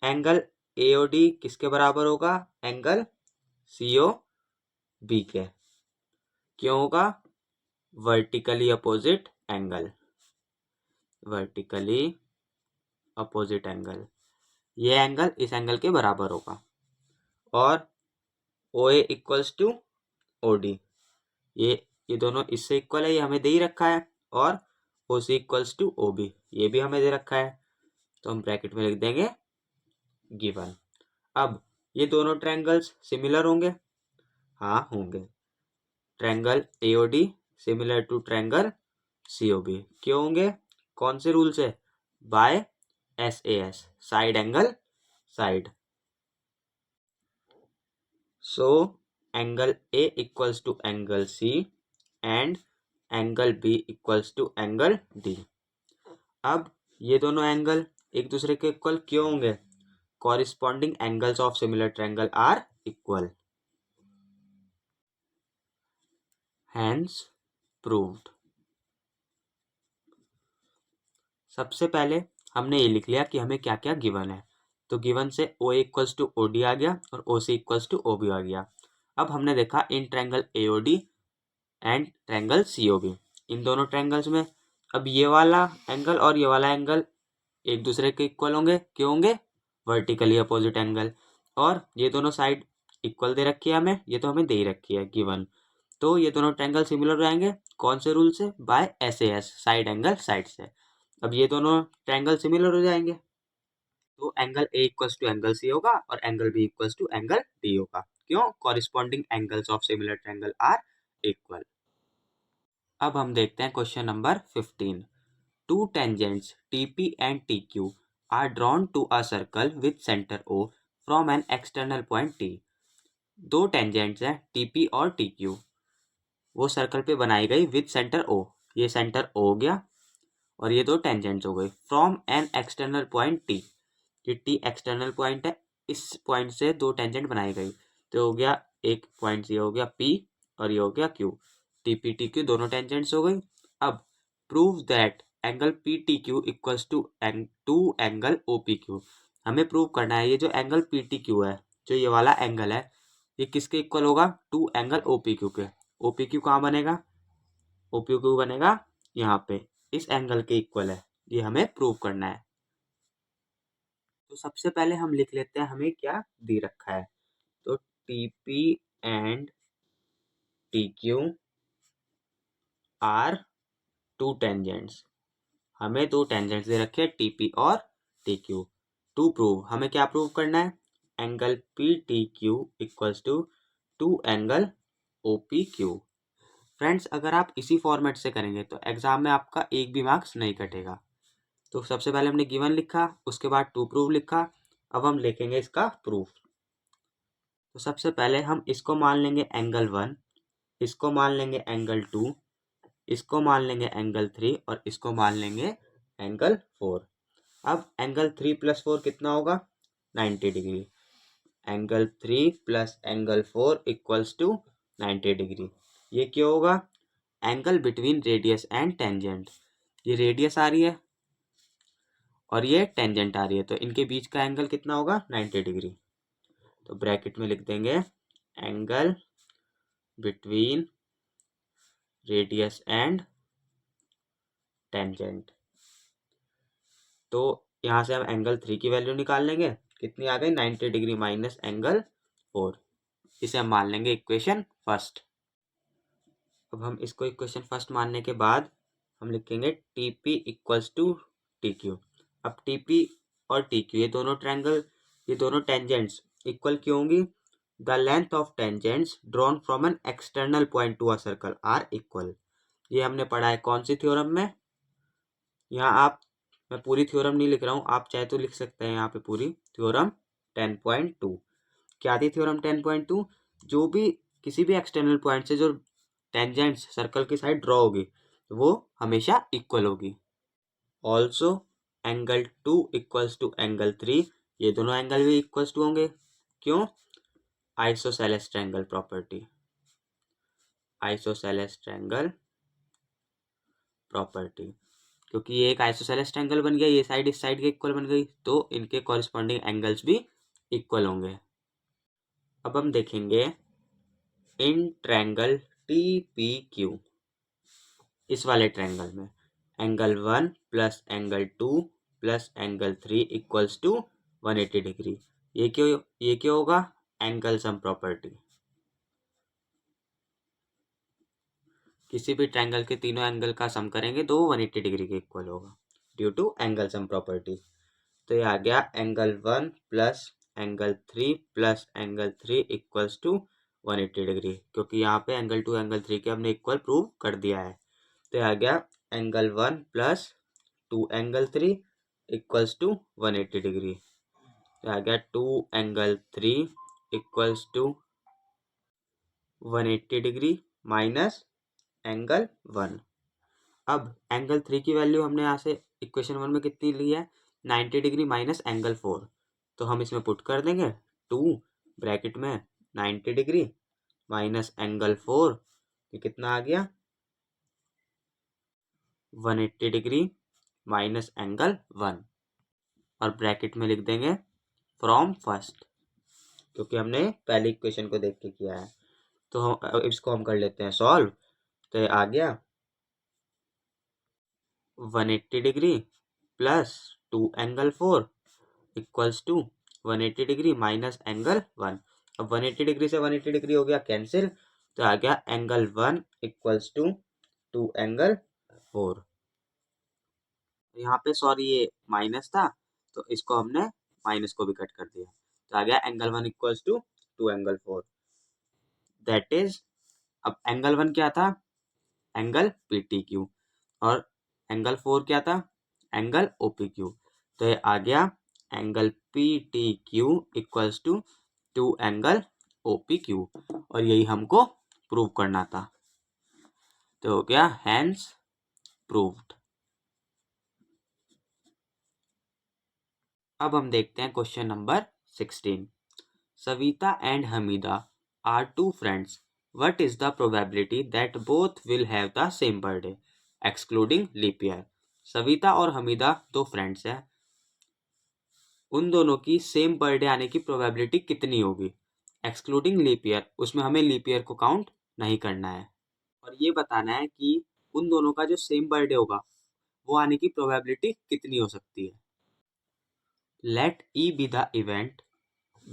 एंगल AOD किसके बराबर होगा, एंगल COB के। क्यों होगा, vertically opposite angle, vertically opposite angle, ये एंगल इस एंगल के बराबर होगा। और OA इक्वल्स टू OD, ये दोनों इससे इक्वल है, ये हमें दे ही रखा है। और OC इक्वल्स टू OB, ये भी हमें दे रखा है। तो हम ब्रैकेट में लिख देंगे गिवन। अब ये दोनों ट्रायंगल्स सिमिलर होंगे, हाँ होंगे। Triangle AOD similar to triangle COB क्यों होंगे? कौन से रूल से? By SAS, side angle side. So angle A equals to angle C and angle B equals to angle D। अब ये दोनों एंगल एक दूसरे के इक्वल क्यों होंगे? Corresponding angles of similar triangle are equal, hence proved. सबसे पहले हमने ये लिख लिया कि हमें क्या क्या गिवन है। तो गिवन से O equals to O D आ गया और O C equals to O B आ गया। अब हमने देखा in triangle AOD and triangle COB, इन दोनों ट्रायंगल्स में अब ये वाला एंगल और ये वाला एंगल एक दूसरे के इक्वल होंगे। क्यों होंगे? Vertically opposite angle. और ये दोनों साइड इक्वल दे रखी है हमें, ये तो हमें दे ही रखी है गिवन। तो ये दोनों ट्रायंगल सिमिलर हो जाएंगे कौन से रूल से? By SAS, side angle side से। अब ये दोनों ट्रायंगल सिमिलर हो जाएंगे तो angle A equals to angle C होगा और angle B equals to angle D होगा। क्यों? Corresponding angles of similar triangle are equal. अब हम देखते हैं question number 15। Two tangents TP and TQ are drawn to a circle with center O from an external point T। दो tangents हैं TP और TQ, वो सर्कल पे बनाई गई विद सेंटर O। ये सेंटर O हो गया और ये दो टेंजेंट्स हो गई from an external point T। ये T एक्सटर्नल पॉइंट है, इस पॉइंट से दो टेंजेंट बनाई गई। तो हो गया एक पॉइंट ये हो गया P और ये हो गया Q। TP TQ दोनों टेंजेंट्स हो गई। अब prove that angle PTQ equals to angle OPQ। हमें प्रूव करना है ये जो एंगल PTQ है, जो ये वाला एंगल है, ये किसके इक्वल होगा? टू एंगल OPQ के। OPQ कहाँ बनेगा? OPQ बनेगा यहाँ पे, इस एंगल के इक्वल है। ये हमें प्रूव करना है। तो सबसे पहले हम लिख लेते हैं हमें क्या दे रखा है। तो TP and TQ are two tangents. हमें दो टेंजेंट्स दे रखे हैं TP और TQ। टू प्रूव, हमें क्या प्रूव करना है? Angle PTQ equals to angle OPQ। Friends, अगर आप इसी फॉर्मेट से करेंगे तो एग्जाम में आपका एक भी मार्क्स नहीं कटेगा। तो सबसे पहले हमने गिवन लिखा, उसके बाद टू प्रूव लिखा। अब हम लिखेंगे इसका प्रूफ। तो सबसे पहले हम इसको मान लेंगे एंगल 1, इसको मान लेंगे एंगल 2, इसको मान लेंगे एंगल 3 और इसको मान लेंगे एंगल 4। अब एंगल 3 प्लस 4 कितना होगा? 90 degree. Angle 3 plus angle 4 equals to 90 degree. ये क्या होगा? Angle between radius and tangent. ये रेडियस आ रही है और ये टेंजेंट आ रही है, तो इनके बीच का एंगल कितना होगा? 90 डिग्री। तो ब्रैकेट में लिख देंगे angle between radius and tangent. तो यहाँ से हम एंगल 3 की वैल्यू निकाल लेंगे, कितनी आ गई? 90 डिग्री माइनस एंगल 4। इसे हम मान लेंगे इक्वेशन फर्स्ट। अब हम इसको इक्वेशन फर्स्ट मानने के बाद हम लिखेंगे TP इक्वल्स टू TQ। अब TP और TQ ये दोनों ट्रायंगल, ये दोनों टेंजेंट्स इक्वल क्यों होंगी? The length of tangents drawn from an external point to a circle are equal. ये हमने पढ़ा है कौन सी थ्योरम में? यहाँ आप, मैं पूरी थ्योरम नहीं लिख रहा हूँ, आप चाहे तो लिख सकते हैं यहाँ पे पूरी थ्योरम 10.2। क्या थी थ्योरम 10.2? जो भी किसी भी एक्सटर्नल पॉइंट से जो टेंजेंट्स सर्कल की साइड ड्रॉ होगी वो हमेशा इक्वल होगी। Also angle 2 equals to angle 3, ये दोनों एंगल भी इक्वल्स टू होंगे। क्यों? Isosceles triangle property. Isosceles triangle property, क्योंकि ये एक आइसोसेलेस ट्रायंगल बन गया, ये साइड इस साइड के इक्वल बन गई, तो इनके कॉरिस्पॉन्डिंग एंगल्स भी इक्वल होंगे। अब हम देखेंगे इन ट्रायंगल TPQ, इस वाले ट्रायंगल में angle 1 plus angle 2 plus angle 3 equals to 180 degree. ये क्यों होगा? Angle sum property. किसी भी ट्रायंगल के तीनों एंगल का सम करेंगे तो 180 डिग्री के इक्वल होगा due to angle sum property. तो ये आ गया angle 1 plus angle 3 plus angle 3 equals to 180 degree, क्योंकि यहाँ पे एंगल 2 एंगल 3 के हमने इक्वल प्रूव कर दिया है। तो ये आ गया angle 1 plus 2 angle 3 equals to 180 degree. तो आ गया 2 angle 3 equals to 180 degree minus angle 1। अब एंगल 3 की वैल्यू हमने यहाँ से इक्वेशन 1 में कितनी ली है, 90 डिग्री माइनस एंगल 4। तो हम इसमें पुट कर देंगे 2 ब्रैकेट में 90 डिग्री माइनस एंगल 4, ये कितना आ गया 180 डिग्री माइनस एंगल 1, और ब्रैकेट में लिख देंगे फ्रॉम फर्स्ट, क्योंकि हमने पहली इक्वेशन को देख के किया है। तो हम इसको हम कर लेते हैं सॉल्व। तो ये आ गया 180 degree plus 2 angle 4 equals to 180 degree minus angle 1। अब 180 डिग्री से 180 डिग्री हो गया कैंसिल, तो आ गया एंगल 1 इक्वल्स टू 2 एंगल 4। यहाँ पे सॉरी ये माइनस था, तो इसको हमने माइनस को भी कट कर दिया, तो आ गया angle 1 equals to 2 angle 4। That is, अब एंगल 1 क्या था, एंगल पी टी क्यू, और एंगल 4 क्या था, एंगल ओ पी क्यू। तो ये आ गया angle P T Q equals to 2 angle O P Q, और यही हमको प्रूव करना था। तो हो गया हैंस प्रूव्ड। अब हम देखते हैं question number 16। Savita and Hamida are two friends, what is the probability that both will have the same birthday excluding leap year? Savita और हमीदा दो फ्रेंड्स हैं, उन दोनों की सेम बर्थडे आने की प्रोबेबिलिटी कितनी होगी एक्सक्लूडिंग लीप ईयर, उसमें हमें लीप ईयर को काउंट नहीं करना है, और ये बताना है कि उन दोनों का जो सेम बर्थडे होगा वो आने की प्रोबेबिलिटी कितनी हो सकती है। Let E be the event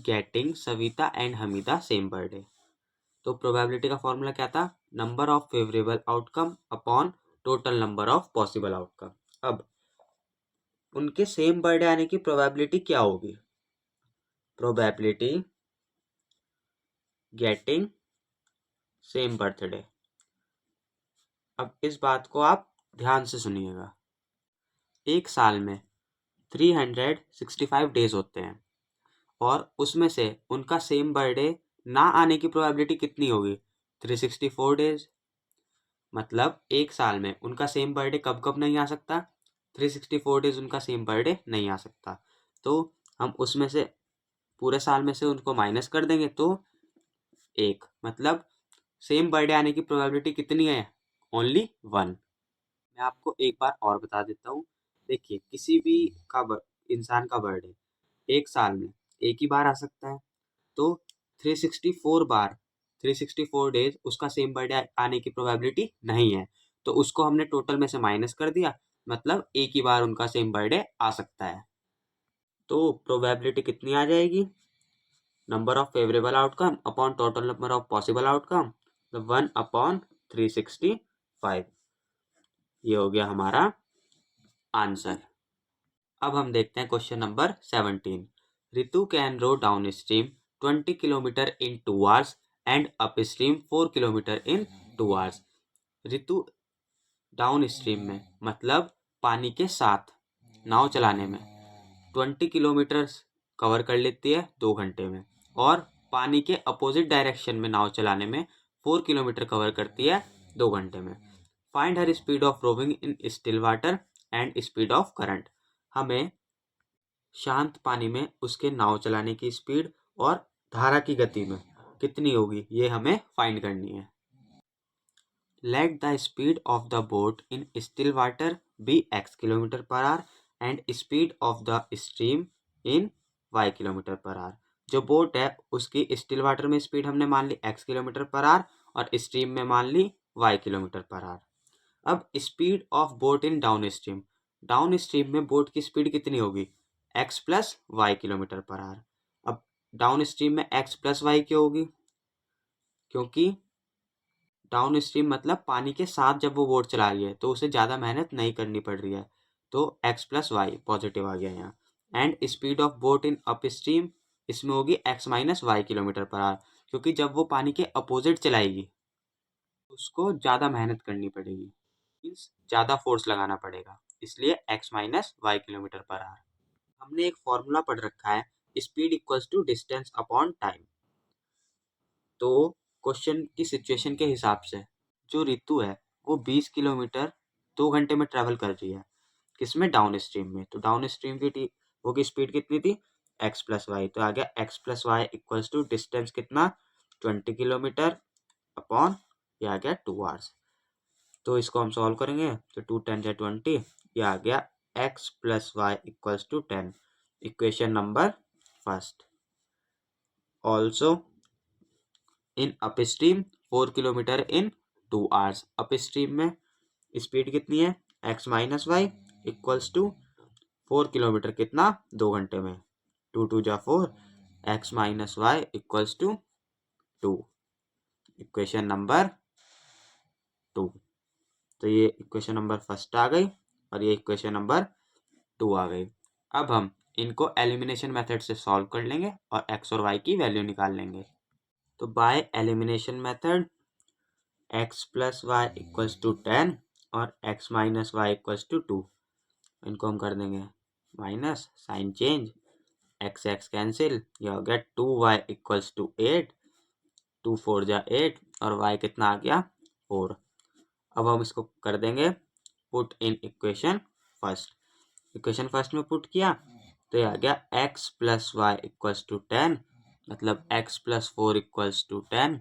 getting Savita and Hamida same birthday. तो प्रोबेबिलिटी का फॉर्मूला क्या था, number of favourable outcome upon total number of possible outcome. अब उनके सेम बर्थडे आने की प्रोबेबिलिटी क्या होगी, प्रोबेबिलिटी गेटिंग सेम बर्थडे। अब इस बात को आप ध्यान से सुनिएगा, एक साल में 365 डेज होते हैं, और उसमें से उनका सेम बर्थडे ना आने की प्रोबेबिलिटी कितनी होगी, 364 डेज। मतलब एक साल में उनका सेम बर्थडे कब कब नहीं आ सकता, 364 डेज उनका सेम बर्थडे नहीं आ सकता। तो हम उसमें से पूरे साल में से उनको माइनस कर देंगे, तो एक, मतलब सेम बर्थडे आने की प्रोबेबिलिटी कितनी है, ओनली 1। मैं आपको एक बार और बता देता हूँ, देखिए किसी भी इंसान का बर्थडे एक साल में एक ही बार आ सकता है, तो 364 बार 364 डेज उसका सेम बर्थडे आने की प्रोबेबिलिटी नहीं है, तो उसको हमने टोटल में से माइनस कर दिया, मतलब एक ही बार उनका सेम बर्थडे आ सकता है। तो प्रोबेबिलिटी कितनी आ जाएगी, number of favourable outcome upon total number of possible outcome, 1/365। ये हो गया हमारा आंसर। अब हम देखते हैं question number 17। Ritu can row down stream 20 kilometre in 2 hours and up stream 4 kilometre in 2 hours. Ritu down stream में, मतलब पानी के साथ नाव चलाने में 20 किलोमीटर कवर कर लेती है 2 घंटे में, और पानी के अपोजिट डायरेक्शन में नाव चलाने में 4 किलोमीटर कवर करती है 2 घंटे में। Find her speed of rowing in still water and speed of current. हमें शांत पानी में उसके नाव चलाने की स्पीड और धारा की गति में कितनी होगी, ये हमें फाइंड करनी है। Let the speed of the boat in still water be x kilometre per hour and speed of the stream in y kilometre per hour. जो बोट है उसकी स्टिल वाटर में स्पीड हमने मान ली x किलोमीटर पर आवर, और stream में मान ली y किलोमीटर पर आवर। अब speed of boat in down stream में बोट की स्पीड कितनी होगी, x plus Y kilometre per hour. अब डाउन स्ट्रीम में x प्लस वाई क्यों होगी, क्योंकि डाउन स्ट्रीम मतलब पानी के साथ जब वो बोट चला रही है तो उसे ज़्यादा मेहनत नहीं करनी पड़ रही है, तो x प्लस वाई पॉजिटिव आ गया यहाँ। And speed of boat in up stream, इसमें होगी x minus Y kilometre per hour, क्योंकि जब वो पानी के अपोजिट चलाएगी उसको ज़्यादा मेहनत करनी पड़ेगी। मीन्स ज़्यादा फोर्स लगाना पड़ेगा, इसलिए x minus Y kilometre per hour. हमने एक फॉर्मूला पढ़ रखा है, speed equals to distance upon time. तो क्वेश्चन की सिचुएशन के हिसाब से जो ऋतु है वो 20 किलोमीटर 2 घंटे में ट्रैवल कर रही है, किसमें, डाउन स्ट्रीम में। तो डाउन स्ट्रीम की वो की स्पीड कितनी थी, x प्लस वाई। तो आ गया x plus y equals to distance कितना, 20 किलोमीटर अपॉन ये आ गया 2 आवर्स। तो इसको हम सॉल्व करेंगे तो 2 10 जा 20, ये आ गया x plus y equals to 10, equation number first. Also in up stream 4 kilometre in 2 hours. Upstream में स्पीड कितनी है, x minus y equals to 4 kilometre कितना, 2 घंटे में, 2 2 जा 4, x minus y equals to 2, equation number 2। तो ये equation number first आ गई और ये इक्वेशन नंबर 2 आ गई। अब हम इनको एलिमिनेशन मेथड से सॉल्व कर लेंगे और x और y की वैल्यू निकाल लेंगे। तो by elimination method x plus y equals to 10 और x minus y equals to 2, इनको हम कर देंगे minus, sign change, x x cancel, ये हो गया 2y इक्वल्स टू 8, 2 4 जा 8 और y कितना आ गया 4। अब हम इसको कर देंगे put in equation first. Equation first में पुट किया तो ये आ गया x plus y equals to 10, मतलब x प्लस 4 इक्वल्स टू 10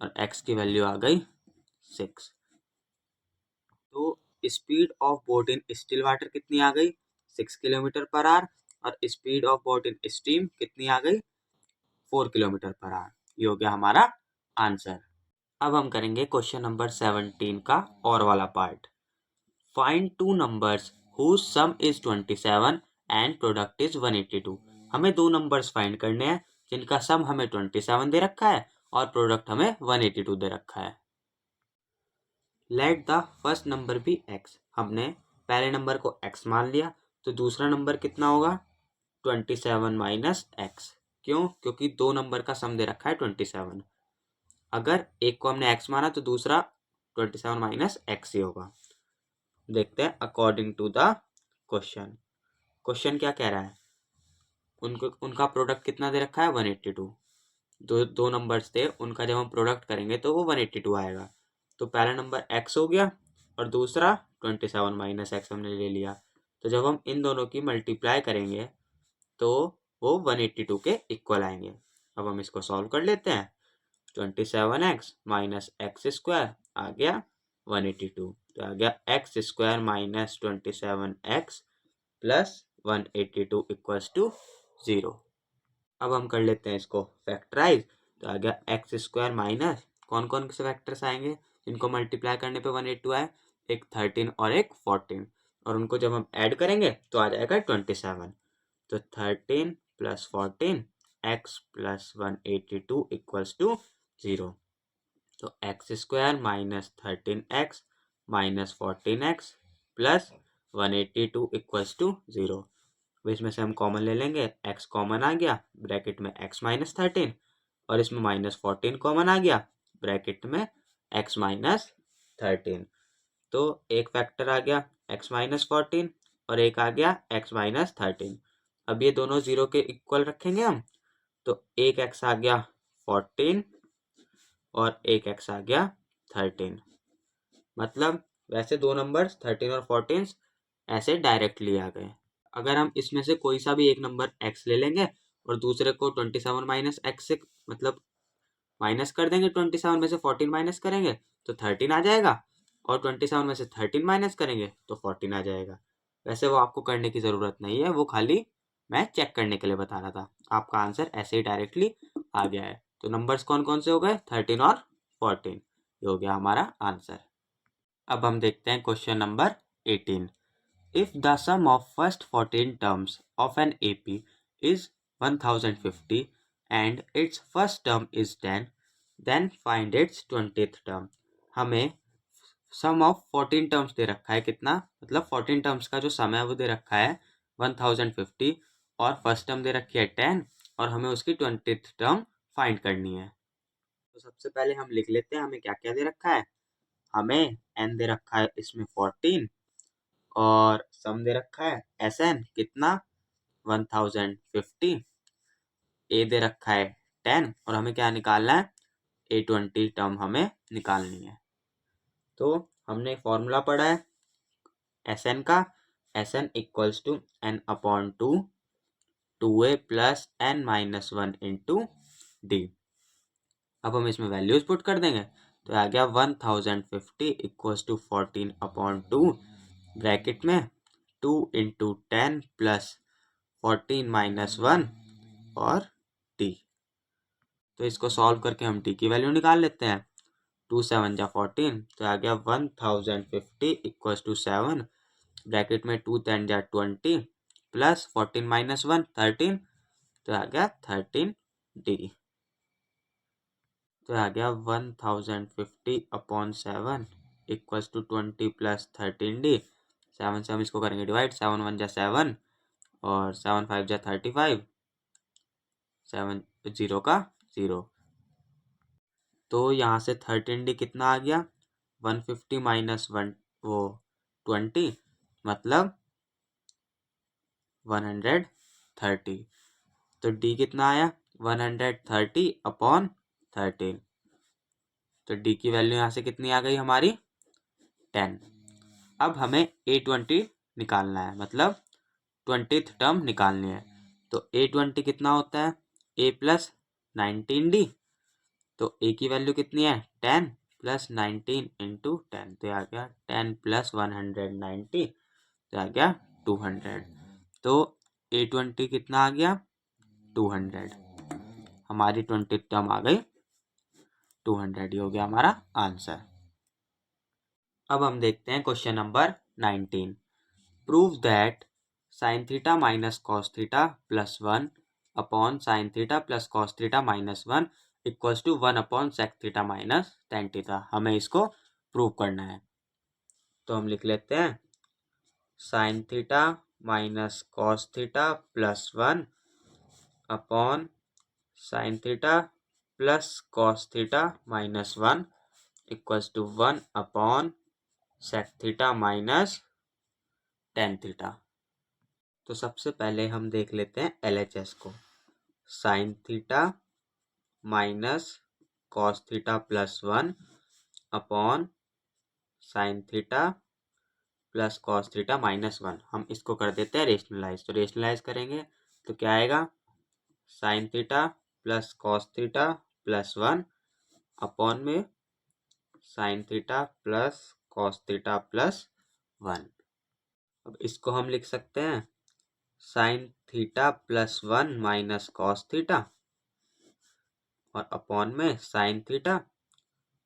और x की वैल्यू आ गई 6। तो speed of boat in still water कितनी आ गई, 6 किलोमीटर पर आवर, और speed of boat in steam कितनी आ गई, 4 किलोमीटर पर आवर। ये हो गया हमारा आंसर। अब हम करेंगे क्वेश्चन नंबर 17 का और वाला part. Find two numbers whose sum is 27 and product is 182। हमें दो नंबर्स फाइंड करने हैं जिनका सम हमें 27 दे रखा है और प्रोडक्ट हमें 182 दे रखा है। Let the first number be x। हमने पहले नंबर को x मान लिया, तो दूसरा नंबर कितना होगा, 27 माइनस x। क्यों, क्योंकि दो नंबर का सम दे रखा है 27। अगर एक को हमने x माना तो दूसरा 27 माइनस x ही होगा। देखते हैं according to the question. Question क्या कह रहा है, उनका प्रोडक्ट कितना दे रखा है, 182। दो नंबर्स थे, उनका जब हम प्रोडक्ट करेंगे तो वो 182 आएगा। तो पहला नंबर x हो गया और दूसरा 27 माइनस एक्स हमने ले लिया। तो जब हम इन दोनों की मल्टीप्लाई करेंगे तो वो 182 के इक्वल आएंगे। अब हम इसको सॉल्व कर लेते हैं। 27x माइनस एक्स स्क्वायर आ गया 182, तो आ गया x square minus 27x plus 182 equals to 0। अब हम कर लेते हैं इसको फैक्टराइज। तो आ गया एक्स स्क्वायर माइनस, कौन कौन से फैक्टर्स आएंगे जिनको मल्टीप्लाई करने पे 182 आए, एक 13 और एक 14, और उनको जब हम ऐड करेंगे तो आ जाएगा 27। तो 13 plus 14 x plus 182 equals to 0। तो x square minus 13x minus 14x plus 182 equals to 0। तो इसमें से हम कॉमन ले लेंगे, x कॉमन आ गया ब्रैकेट में x माइनस 13, और इसमें माइनस 14 कॉमन आ गया ब्रैकेट में x माइनस 13। तो एक फैक्टर आ गया x माइनस 14 और एक आ गया x माइनस 13। अब ये दोनों 0 के इक्वल रखेंगे हम, तो एक x आ गया 14 और एक x आ गया 13। मतलब वैसे दो नंबर्स 13 और 14 ऐसे डायरेक्टली आ गए। अगर हम इसमें से कोई सा भी एक नंबर x ले लेंगे और दूसरे को 27 माइनस एक्स से मतलब माइनस कर देंगे, 27 में से 14 माइनस करेंगे तो 13 आ जाएगा, और 27 में से 13 माइनस करेंगे तो 14 आ जाएगा। वैसे वो आपको करने की ज़रूरत नहीं है, वो खाली मैं चेक करने के लिए बता रहा था। आपका आंसर ऐसे ही डायरेक्टली आ गया है। तो नंबर्स कौन कौन से हो गए, 13 और 14, ये हो गया हमारा आंसर। अब हम देखते हैं question number 18। If the sum of first 14 terms of an AP is 1050 and its first term is 10, then find its 20th term। हमें सम ऑफ 14 टर्म्स दे रखा है, कितना मतलब 14 टर्म्स का जो सम है वो दे रखा है 1050 और फर्स्ट टर्म दे रखी है 10 और हमें उसकी 20th टर्म फाइंड करनी है। तो सबसे पहले हम लिख लेते हैं हमें क्या क्या दे रखा है। हमें n दे रखा है इसमें 14 और सम दे रखा है Sn कितना 1050, a दे रखा है 10 और हमें क्या निकालना है A20 टर्म हमें निकालनी है। तो हमने फॉर्मूला पढ़ा है Sn का, Sn equals to n upon 2a plus n minus 1 into d. अब हम इसमें वैल्यूज पुट कर देंगे तो आ गया 1050 इक्वल्स टू 14 अपॉन 2 ब्रैकेट में 2 इंटू 10 प्लस 14 माइनस 1 और टी। तो इसको सॉल्व करके हम टी की वैल्यू निकाल लेते हैं। 2 7 जा 14 तो आ गया 1050 इक्वल्स टू 7 ब्रैकेट में 2 10 जा 20 प्लस 14 माइनस 1 13 तो आ गया 13 डी। तो आ गया 1050 upon 7 equals to 20 plus 13 d. 7 से हम इसको करेंगे डिवाइड, 7 1 जा 7 और 7 5 जा 35, 7 0 का 0। तो यहाँ से 13 डी कितना आ गया 150 माइनस 1 वो 20 मतलब 130। तो डी कितना आया 130 अपॉन 13। तो डी की वैल्यू यहाँ से कितनी आ गई हमारी 10। अब हमें A20 निकालना है, मतलब 20th टर्म निकालनी है। तो A20 कितना होता है A प्लस 19D। तो A की वैल्यू कितनी है 10 प्लस 19 इंटू 10 तो आ गया 10 प्लस 190 तो आ गया 200। तो A20 कितना आ गया 200। हमारी 20th टर्म आ गई 200, ही हो गया हमारा आंसर। अब हम देखते हैं question number 19। Prove that sine theta minus cos theta plus 1 upon sine theta plus cos theta minus 1 equals to 1 upon sec theta minus tan theta. हमें इसको प्रूव करना है। तो हम लिख लेते हैं sine theta minus cos theta plus 1 upon sine theta plus cos theta minus 1 equals to 1 upon sec theta minus tan theta. तो सबसे पहले हम देख लेते हैं LHS को। Sine theta minus cos theta plus 1 upon sine theta plus cos theta minus 1। हम इसको कर देते हैं रेशनलाइज। तो रेशनलाइज करेंगे तो क्या आएगा sine theta plus cos theta plus 1 upon में sine theta plus cos theta plus 1। अब इसको हम लिख सकते हैं sine theta plus 1 minus cos theta और अपॉन में sine theta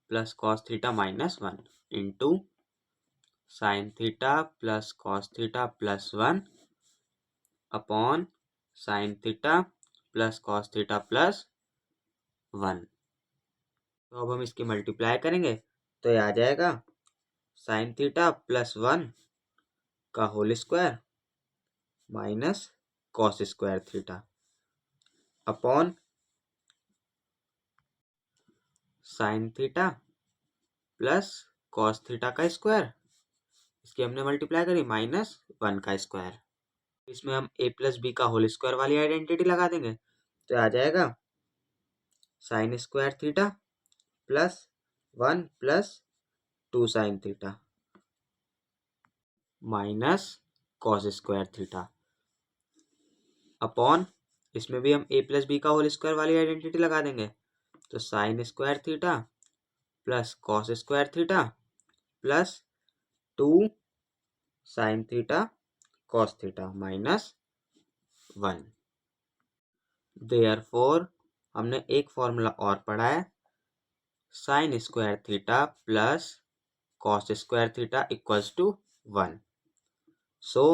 plus cos theta minus 1 into sine theta plus cos theta plus 1 upon sine theta plus cos theta plus 1। तो अब हम इसकी मल्टीप्लाई करेंगे तो ये आ जाएगा साइन थीटा प्लस 1 का whole square minus cos square theta upon sine theta plus cos theta का स्क्वायर, इसकी हमने मल्टीप्लाई करी माइनस 1 का स्क्वायर। इसमें हम a प्लस बी का होल स्क्वायर वाली आइडेंटिटी लगा देंगे तो आ जाएगा sign square theta plus 1 plus 2 sine theta minus cos square theta upon इसमें भी हम a प्लस बी का होल स्क्वायर वाली आइडेंटिटी लगा देंगे तो sign square theta plus cos square theta plus 2 sine theta cos theta minus 1। Therefore हमने एक फॉर्मूला और पढ़ा है sign square theta plus cos square theta equals to 1। So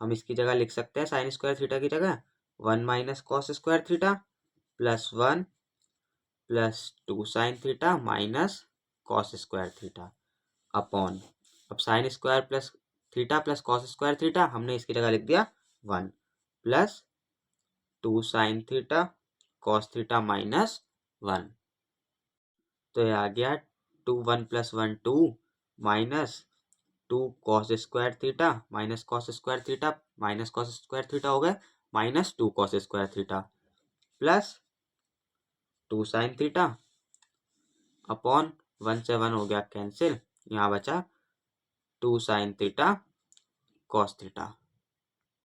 हम इसकी जगह लिख सकते हैं साइन स्क्वायर थीटा की जगह 1 minus cos square theta plus 1 plus 2 sine theta minus cos square theta upon अब sine square plus theta plus cos square theta हमने इसकी जगह लिख दिया 1 plus 2 sine theta cos theta minus 1। तो ये आ गया 2 1 plus 1 2 minus 2 cos square theta minus cos square theta minus cos square theta हो गया minus 2 cos square theta plus 2 sine theta upon 1 से 1 हो गया कैंसिल, यहाँ बचा 2 साइन थीटा कॉस थीटा।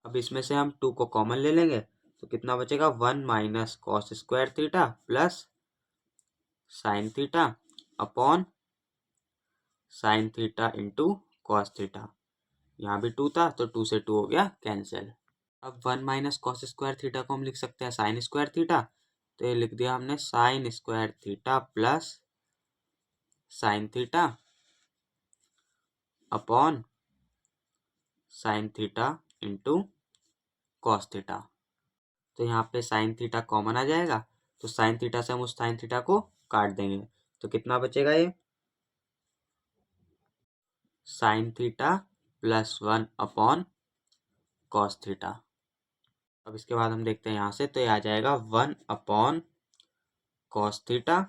अब इसमें से हम 2 को कॉमन ले लेंगे तो कितना बचेगा 1 minus cos square theta plus sine theta upon sine theta into cos theta. यहाँ भी 2 था तो 2 से 2 हो गया कैंसिल। अब 1 माइनस कॉस स्क्वायर थीटा को हम लिख सकते हैं साइन स्क्वायर थीटा, तो ये लिख दिया हमने sign square theta plus sine theta upon sine theta into cos theta. तो यहाँ पे साइन थीटा कॉमन आ जाएगा तो साइन थीटा से हम उस साइन थीटा को काट देंगे तो कितना बचेगा ये sign theta plus 1 upon cos theta. अब इसके बाद हम देखते हैं यहाँ से तो ये आ जाएगा 1 अपॉन कॉस थीटा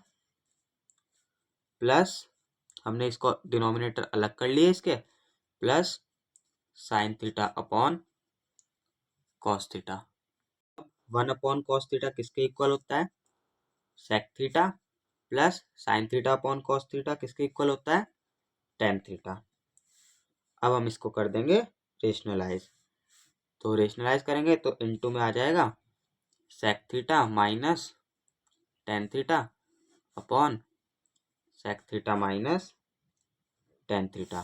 प्लस हमने इसको डिनोमिनेटर अलग कर लिए इसके plus sine theta upon cos theta. 1 upon cos theta किसके इक्वल होता है sec theta plus sine theta upon cos theta किसके इक्वल होता है टेन थीटा। अब हम इसको कर देंगे रेशनलाइज, तो रेशनलाइज करेंगे तो इनटू में आ जाएगा sec theta minus tan theta upon sec theta minus tan theta.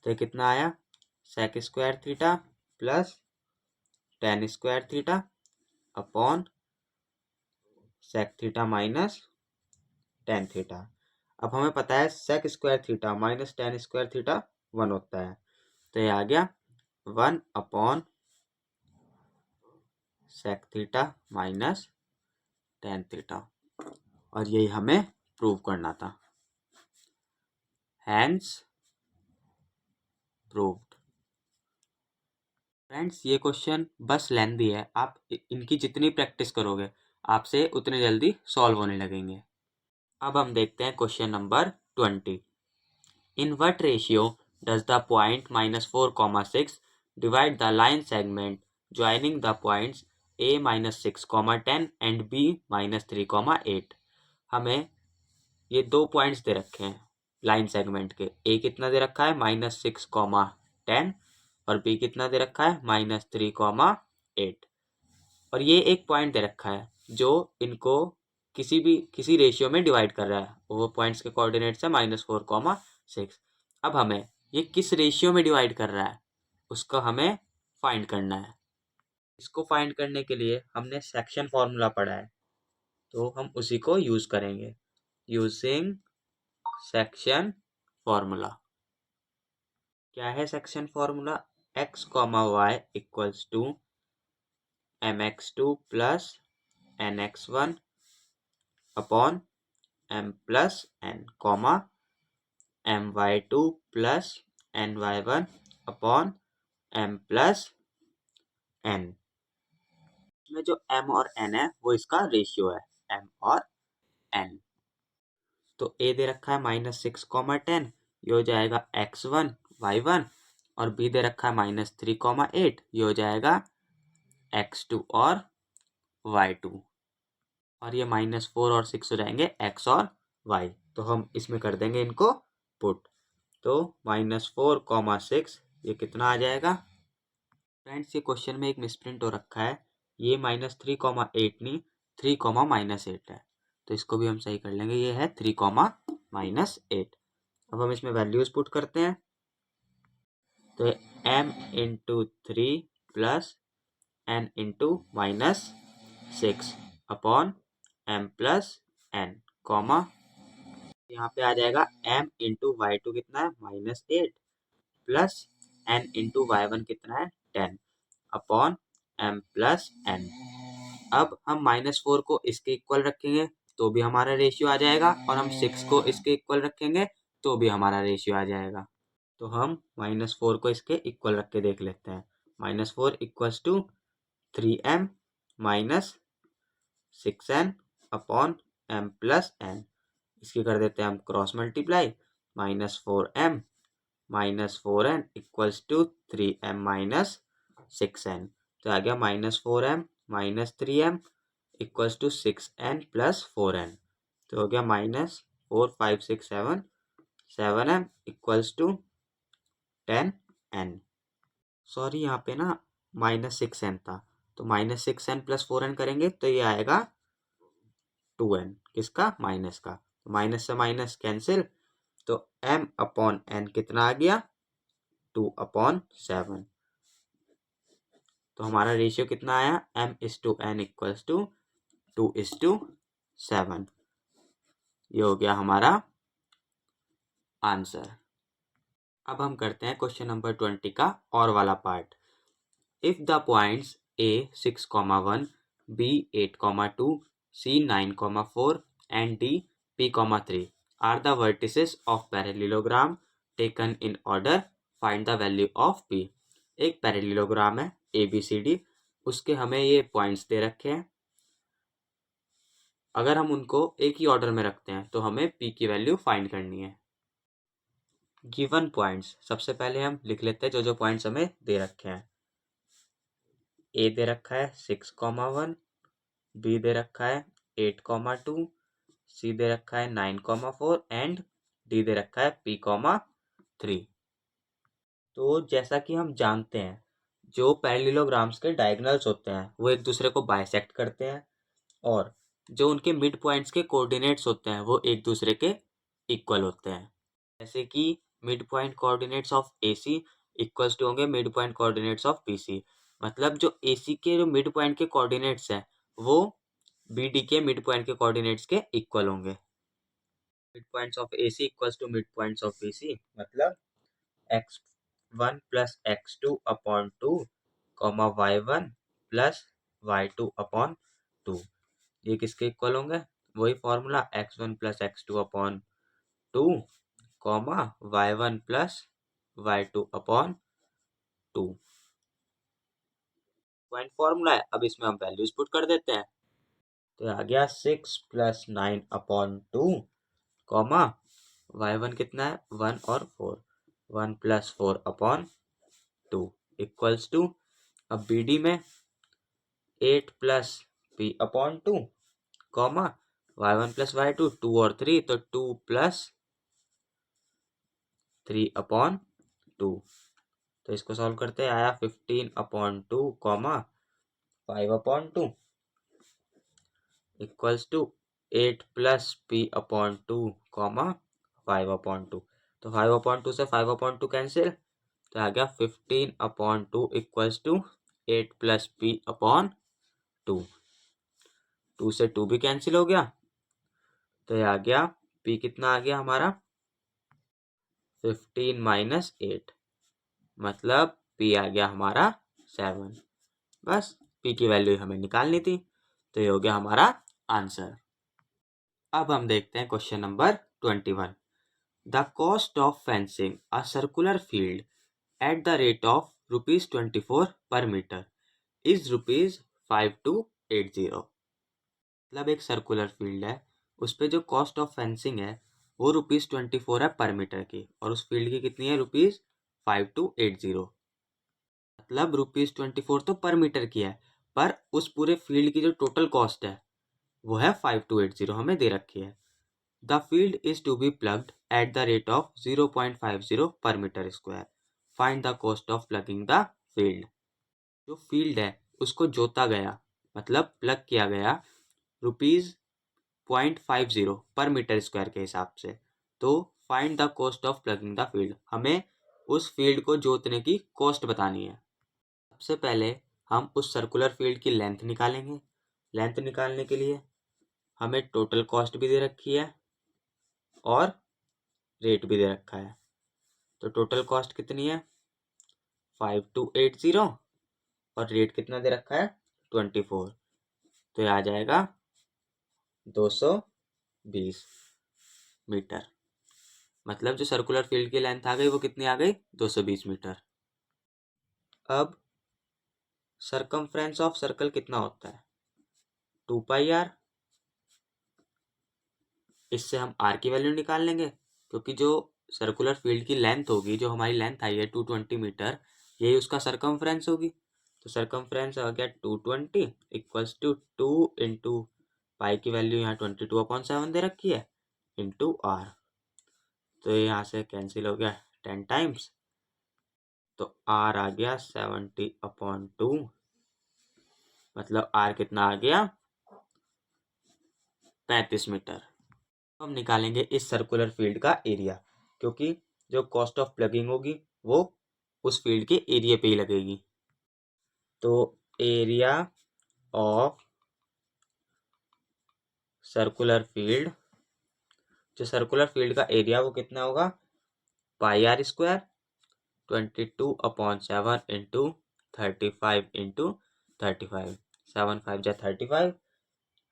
तो ये कितना आया sec square theta plus tan square theta upon sec theta minus tan theta. अब हमें पता है sec square theta minus tan square theta 1 होता है, तो ये आ गया 1 upon sec theta minus tan theta, और यही हमें प्रूव करना था। Hence proved. फ्रेंड्स ये क्वेश्चन बस लेंथी है, आप इनकी जितनी प्रैक्टिस करोगे आपसे उतने जल्दी सॉल्व होने लगेंगे। अब हम देखते हैं question number 20। In what ratio does the point -4, 6 divide the line segment joining the points a -6, 10 and b -3, 8। हमें ये दो पॉइंट्स दे रखे हैं लाइन सेगमेंट के, a कितना दे रखा है -6, 10 और b कितना दे रखा है -3, 8। और ये एक पॉइंट दे रखा है जो इनको किसी रेशियो में डिवाइड कर रहा है, वो पॉइंट्स के कोऑर्डिनेट्स है -4, 6। अब हमें ये किस रेशियो में डिवाइड कर रहा है उसको हमें फाइंड करना है। इसको फाइंड करने के लिए हमने सेक्शन फॉर्मूला पढ़ा है तो हम उसी को यूज करेंगे यूजिंग सेक्शन फॉर्मूला। क्या है section formula x, y equals to mx2 plus nx1 upon m plus n, my2 plus ny1 upon m plus n। इसमें जो m और n है वो इसका रेशियो है m और n। तो a दे रखा है -6, 10, ये हो जाएगा x1 y1, और b दे रखा है -3, 8, ये हो जाएगा x2 और y2, और ये -4 और 6 हो जाएंगे x और y। तो हम इसमें कर देंगे इनको पुट, तो -4, 6 ये कितना आ जाएगा। फ्रेंड्स ये क्वेश्चन में एक मिसप्रिंट हो रखा है, ये -3, 8 नहीं 3, -8 है, तो इसको भी हम सही कर लेंगे, ये है 3, -8। अब हम इसमें वैल्यूज पुट करते हैं तो m into 3 plus n into -6 upon m plus n, यहाँ पे आ जाएगा m इंटू y2 कितना है -8 प्लस n इंटू y1 कितना है 10 अपॉन m प्लस n। अब हम -4 को इसके इक्वल रखेंगे तो भी हमारा रेशियो आ जाएगा, और हम 6 को इसके इक्वल रखेंगे तो भी हमारा रेशियो आ जाएगा। तो हम -4 को इसके इक्वल रख के देख लेते हैं। -4 equals to 3m minus 6n upon m plus n। इसकी कर देते हैं हम cross multiply, -4m -4n equals to 3m -6n। तो आ गया -4m -3m equals to 6n + 4n। तो हो गया -4 5 6 7 7m equals to 10n। Sorry, यहाँ पे ना -6n था, तो -6n + 4n करेंगे तो ये आएगा 2n। किसका? माइनस का। माइनस से माइनस कैंसिल, तो m/n कितना आ गया? 2/7। तो हमारा रेशियो कितना आया? m/n equals to 2:7। ये हो गया हमारा आंसर। अब हम करते हैं क्वेश्चन नंबर 20 का और वाला part. If the points a 6,1, b 8,2, c 9,4 and d p,3 are the vertices of parallelogram taken in order, find the value of p। एक पैरेललोग्राम है ABCD, उसके हमें ये पॉइंट्स दे रखे हैं। अगर हम उनको एक ही ऑर्डर में रखते हैं तो हमें p की वैल्यू फाइंड करनी है। गिवन पॉइंट्स सबसे पहले हम लिख लेते हैं जो जो पॉइंट्स हमें दे रखे हैं। ए दे रखा है 6,1, बी दे रखा है 8,2, सी दे रखा है 9,4 एंड डी दे रखा है p,3। तो जैसा कि हम जानते हैं, जो पैरेललोग्राम्स के डायगोनल्स होते हैं वो एक दूसरे को बाइसेक्ट करते हैं, और जो उनके मिड पॉइंट्स के कोऑर्डिनेट्स होते हैं वो एक दूसरे के इक्वल होते हैं। जैसे कि midpoint coordinates of AC equals to होंगे midpoint coordinates of BC। मतलब जो AC के जो मिड पॉइंट के कोऑर्डिनेट्स हैं वो BD के मिड पॉइंट के कोऑर्डिनेट्स के इक्वल होंगे। Midpoints of AC equals to midpoints of BC, मतलब x1 + x2/2, y1 + y2/2। ये किसके इक्वल होंगे? वही formula x1 + x2/2, y1 + y2/2। Point formula है। अब इसमें हम वैल्यूज पुट कर देते हैं। तो आ गया 6 + 9/2, y1 कितना है? 1 और 4, 1 + 4/2 इक्वल्स टू, अब BD में 8 + p/2, y1 + y2 2 और 3, तो 2 + 3/2। तो इसको सॉल्व करते हैं, आया 15/2, 5/2 इक्वल्स टू 8 + p/2, 5/2। तो 5/2 से 5/2 कैंसिल, तो आ गया 15/2 इक्वल्स टू 8 + p/2। 2 से 2 भी कैंसिल हो गया, तो ये आ गया p कितना आ गया हमारा? 15 - 8, मतलब p आ गया हमारा 7। बस p की वैल्यू हमें निकालनी थी, तो ये हो गया हमारा आंसर। अब हम देखते हैं question number 21। The cost of fencing a circular field at the rate of ₹24 पर मीटर इज ₹5280। मतलब एक सर्कुलर फील्ड है, उस पर जो कॉस्ट ऑफ फेंसिंग है वो ₹24 है पर मीटर की, और उस फील्ड की कितनी है? ₹5280। मतलब ₹24 तो पर मीटर की है, पर उस पूरे फील्ड की जो टोटल कॉस्ट है वो है 5280 हमें दे रखी है। The field is to be plugged at the rate of 0.50 per metre square, find the cost of plugging the field. जो फील्ड है उसको जोता गया, मतलब प्लग किया गया ₹0.50 पर मीटर स्क्वायर के हिसाब से। तो find the cost of plugging the field, हमें उस फील्ड को जोतने की कॉस्ट बतानी है। सबसे पहले हम उस सर्कुलर फील्ड की लेंथ निकालेंगे। लेंथ निकालने के लिए हमें टोटल कॉस्ट भी दे रखी है और रेट भी दे रखा है। तो टोटल कॉस्ट कितनी है? 5280, और रेट कितना दे रखा है? 24। तो ये आ जाएगा 220 मीटर। मतलब जो सर्कुलर फील्ड की लेंथ आ गई वो कितनी आ गई? 220 मीटर। अब सर्कमफ्रेंस ऑफ सर्कल कितना होता है? 2πr। इससे हम r की वैल्यू निकाल लेंगे, क्योंकि जो सर्कुलर फील्ड की लेंथ होगी, जो हमारी लेंथ आई है 220 मीटर, यही उसका सरकमफ्रेंस होगी। तो सरकमफ्रेंस आ गया 220 इक्वल्स टू 2 इंटू पाई की वैल्यू यहाँ 22/7 दे रखी है इंटू आर। तो यहाँ से कैंसिल हो गया 10 टाइम्स, तो आर आ गया 70/2, मतलब आर कितना आ गया 35 मीटर। हम निकालेंगे इस सर्कुलर फील्ड का एरिया, क्योंकि जो कॉस्ट ऑफ प्लगिंग होगी वो उस फील्ड के एरिया पे ही लगेगी। तो एरिया ऑफ सर्कुलर फील्ड, जो सर्कुलर फील्ड का एरिया वो कितना होगा, पाई आर स्क्वायर 22/7 इंटू 35 इंटू 35, 7 5 जा 35।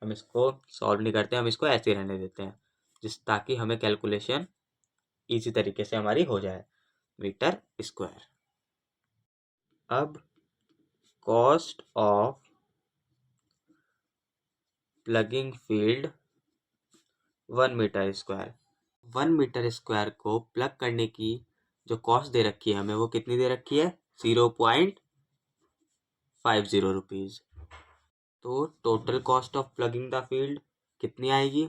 हम इसको सॉल्व नहीं करते, हम इसको ऐसे ही रहने देते हैं, ताकि हमें कैलकुलेशन इजी तरीके से हमारी हो जाए, मीटर स्क्वायर। अब cost of plugging field 1 metre square. 1 metre square को प्लग करने की जो कॉस्ट दे रखी है हमें, वो कितनी दे रखी है, 0.50 रुपीज़। तो total cost of plugging the field कितनी आएगी,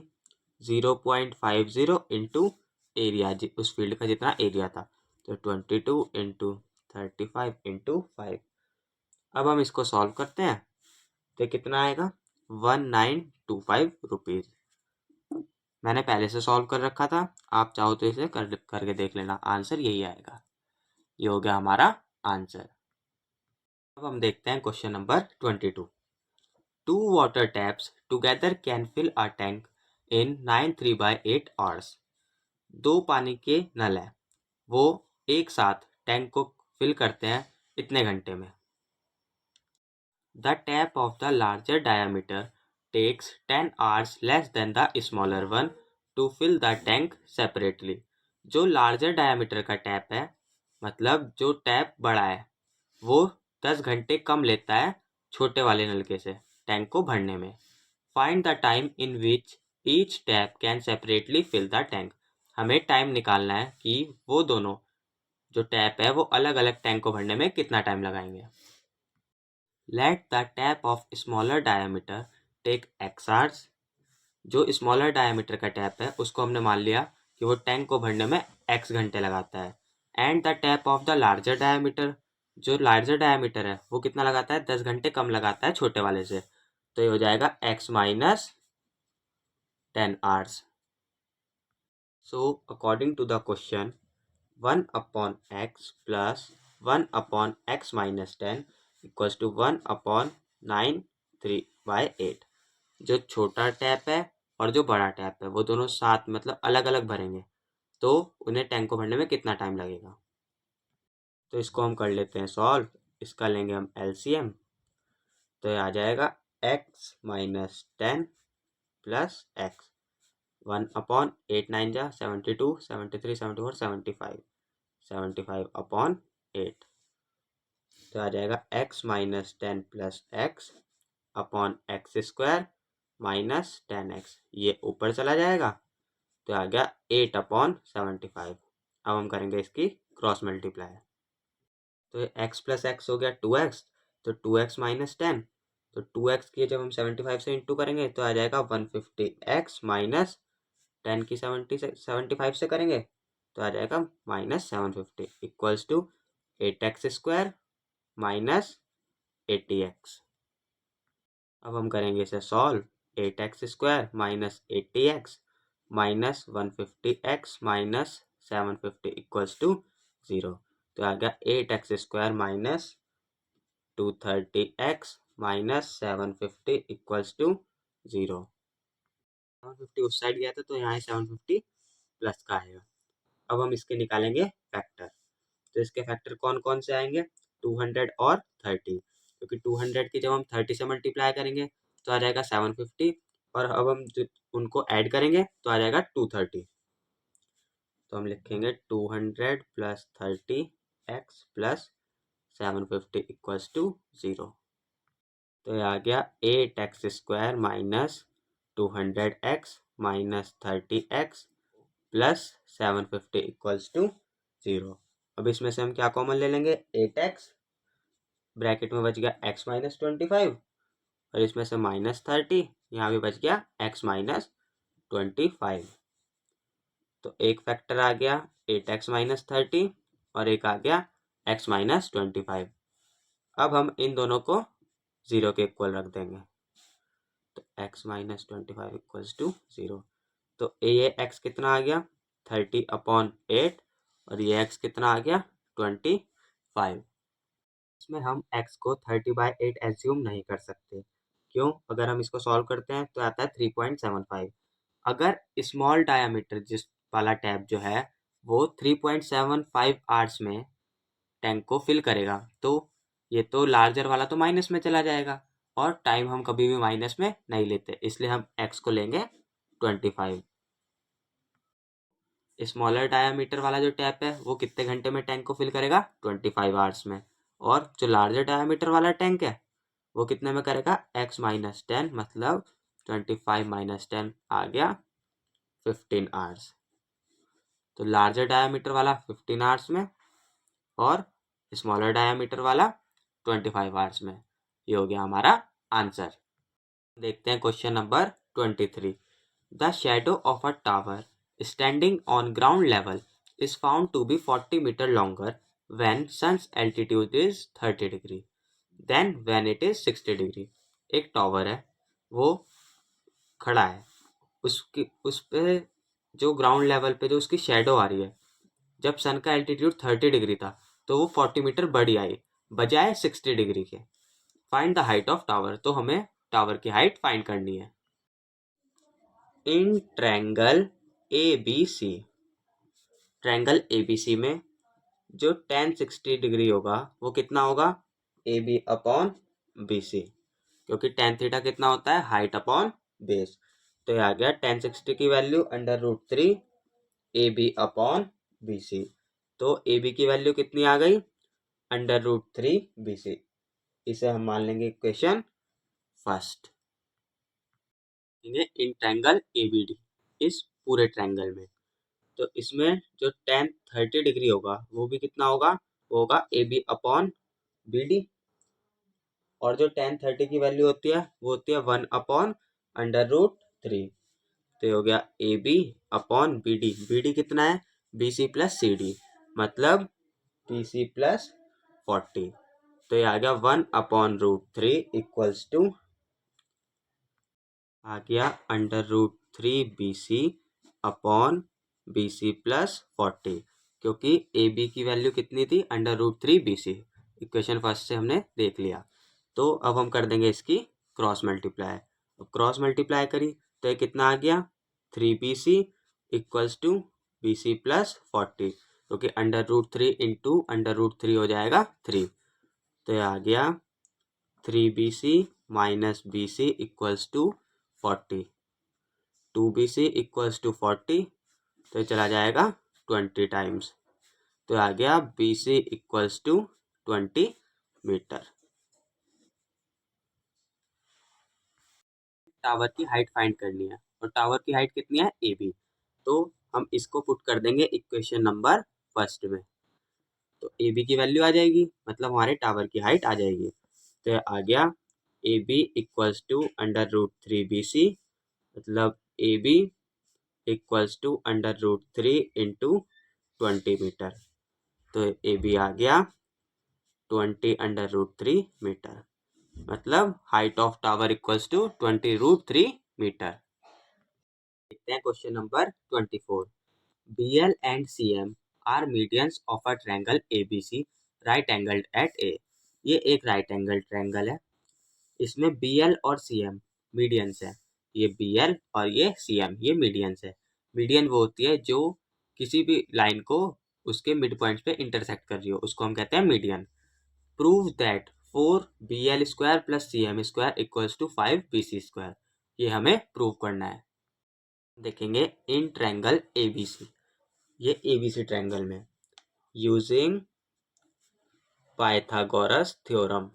0.50 इंटू एरिया, उस फील्ड का जितना एरिया था, तो 22 इंटू 35 इंटू 5। अब हम इसको सॉल्व करते हैं, तो कितना आएगा 1925 रुपीज़। मैंने पहले से सॉल्व कर रखा था, आप चाहो तो इसे करके देख लेना, आंसर यही आएगा। ये हो गया हमारा आंसर। अब हम देखते हैं question number 22। 2 water taps together can fill a tank in 9 3/8 hours। 2 पानी के नल हैं, वो एक साथ टैंक को फिल करते हैं इतने घंटे में। The tap of the larger diameter takes 10 hours less than the smaller one to fill the tank separately। जो लार्जर डायमीटर का टैप है, मतलब जो टैप बड़ा है, वो 10 घंटे कम लेता है छोटे वाले नलके से टैंक को भरने में। Find the time in which each tap can separately fill the tank. हमें टाइम निकालना है कि वो दोनों जो टैप है वो अलग अलग टैंक को भरने में कितना टाइम लगाएंगे। Let the tap of smaller diameter take x hours. जो स्मॉलर डायमीटर का टैप है उसको हमने मान लिया कि वो टैंक को भरने में एक्स घंटे लगाता है। And the tap of the larger diameter, जो लार्जर डायमीटर है वो कितना लगाता है, 10 घंटे कम लगाता है छोटे वाले से। तो ये हो जाएगा x minus 10 hours। So according to the question, 1 upon x plus 1 upon x minus 10 equals to 1 upon 9 3/8। जो छोटा टैप है और जो बड़ा टैप है वो दोनों साथ मतलब अलग अलग भरेंगे, तो उन्हें टैंक को भरने में कितना टाइम लगेगा। तो इसको हम कर लेते हैं सॉल्व। इसका लेंगे हम एलसीएम, तो ये आ जाएगा x minus 10 plus x, 1 upon 8 9 जा 72 73 74 75 75 अपॉन 8। तो आ जाएगा x minus 10 plus x upon x square minus 10x, ये ऊपर चला जाएगा, तो आ गया 8 अपॉन 75। अब हम करेंगे इसकी क्रॉस मल्टीप्लाई, तो x प्लस एक्स हो गया 2x, तो 2x माइनस 10, तो 2x की जब हम 75 से इंटू करेंगे तो आ जाएगा 150x माइनस 10 की 75 से करेंगे तो आ जाएगा minus 750 equals to 8x square minus 80x। अब हम करेंगे इसे solve, 8x square minus 80x minus 150x minus 750 equals to 0। तो आ गया 8x square minus 230x minus 750 equals to 0। 750 उस साइड गया था तो यहाँ 750 प्लस का आएगा। अब हम इसके निकालेंगे फैक्टर, तो इसके फैक्टर कौन कौन से आएंगे, 200 और 30, क्योंकि 200 की जब हम 30 से मल्टीप्लाई करेंगे तो आ जाएगा 750, और अब हम उनको ऐड करेंगे तो आ जाएगा 230। तो हम लिखेंगे 200 plus 30x plus 750 equals to 0। तो ये आ गया 8x square minus 200x minus 30x plus 750 equals to 0। अब इसमें से हम क्या कॉमन ले लेंगे, 8x, ब्रैकेट में बच गया x माइनस 25, और इसमें से -30, यहाँ भी बच गया x माइनस 25। तो एक फैक्टर आ गया 8x माइनस 30 और एक आ गया x माइनस 25। अब हम इन दोनों को 0 के इक्वल रख देंगे, तो x माइनस 25 इक्वल्स टू 0। तो ये x कितना आ गया 30/8 और ये x कितना आ गया 25। इसमें हम x को 30/8 एज्यूम नहीं कर सकते, क्यों? अगर हम इसको सॉल्व करते हैं तो आता है 3.75। अगर स्मॉल डायामीटर जिस वाला टैप जो है वो 3.75 आवर्स में टैंक को फिल करेगा, तो ये तो लार्जर वाला तो माइनस में चला जाएगा, और टाइम हम कभी भी माइनस में नहीं लेते, इसलिए हम x को लेंगे 25। स्मॉलर डायामीटर वाला जो टैप है वो कितने घंटे में टैंक को फिल करेगा 25 आवर्स में, और जो लार्जर डायामीटर वाला टैंक है वो कितने में करेगा x माइनस 10, मतलब 25 माइनस 10 आ गया 15 आवर्स। तो लार्जर डायामीटर वाला 15 आवर्स में और स्मॉलर डायामीटर वाला 25 आवर्स में। ये हो गया हमारा आंसर। देखते हैं question number 23। The shadow of a tower standing on ground level is found to be 40 meter longer when sun's altitude is 30 degree than when it is 60 degree। एक tower है, वो खड़ा है, उसकी उस पे जो ग्राउंड लेवल पे जो उसकी शेडो आ रही है, जब सन का एल्टीट्यूड 30 डिग्री था तो वो 40 मीटर बड़ी आई बजाय 60 डिग्री के। Find the height of tower, तो हमें टावर की हाइट फाइंड करनी है। इन ट्रायंगल ABC, ट्रायंगल ABC में जो tan 60 डिग्री होगा वो कितना होगा AB अपॉन BC, क्योंकि tan थीटा कितना होता है हाइट अपॉन बेस। तो ये आ गया tan 60 की वैल्यू √3 AB अपॉन BC। तो AB की वैल्यू कितनी आ गई √3 BC। इसे हम मान लेंगे equation first. In triangle ABD, इस पूरे ट्रायंगल में, तो इसमें जो tan 30 डिग्री होगा वो भी कितना होगा, वो होगा AB अपॉन BD, और जो tan 30 की वैल्यू होती है वो होती है 1 अपॉन √3। तो ये हो गया AB अपॉन BD। BD कितना है BC प्लस CD, मतलब BC प्लस 40। तो ये आ गया 1 अपॉन √3 इक्वल्स टू आ गया √3 BC अपॉन BC प्लस 40, क्योंकि AB की वैल्यू कितनी थी √3 BC। इक्वेशन फर्स्ट से हमने देख लिया। तो अब हम कर देंगे इसकी क्रॉस मल्टीप्लाई। अब क्रॉस मल्टीप्लाई करी तो ये कितना आ गया 3BC equals to BC plus 40, क्योंकि √3 इंटू √3 हो जाएगा 3। तो ये आ गया 3BC minus BC equals to 40। 2BC equals to 40, तो ये चला जाएगा 20 टाइम्स। तो आ गया BC equals to 20 metre. Tower की हाइट फाइंड करनी है, और टावर की हाइट कितनी है AB। तो हम इसको पुट कर देंगे इक्वेशन नंबर फर्स्ट में, तो AB की वैल्यू आ जाएगी, मतलब हमारे टावर की हाइट आ जाएगी। तो आ गया AB इक्वल्स टू √3 BC, मतलब AB equals to √3 into 20 metre. तो AB आ गया 20 √3 मीटर, मतलब height of tower equals to 20 √3 metre. देखते हैं question number 24। BL and CM are medians of a triangle ABC right angled at A। ये एक right angle triangle है, इसमें BL और CM मीडियंस है। ये BL और ये CM ये मीडियंस है। मीडियन वो होती है जो किसी भी लाइन को उसके मिड पॉइंट्स पे इंटरसेक्ट कर रही हो, उसको हम कहते हैं median. Prove that 4BL² plus CM² equals to 5BC²। ये हमें प्रूव करना है। देखेंगे इन ट्रायंगल ABC, ये ABC ट्रायंगल में यूजिंग पाइथागोरस थ्योरम,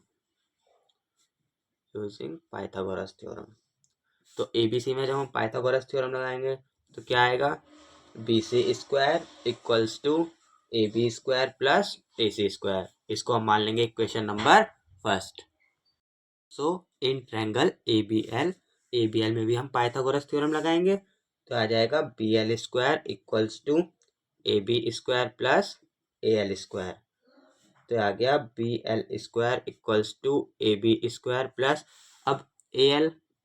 तो ABC में जब हम पाइथागोरस थ्योरम लगाएंगे तो क्या आएगा B C square equals to A B square plus A C square. इसको हम मान लेंगे equation number first. So in triangle A B L में भी हम पाइथागोरस थ्योरम लगाएंगे, तो आ जाएगा B L square equals to A B square plus A L square. तो आ गया B L square equals to A B square plus, अब ए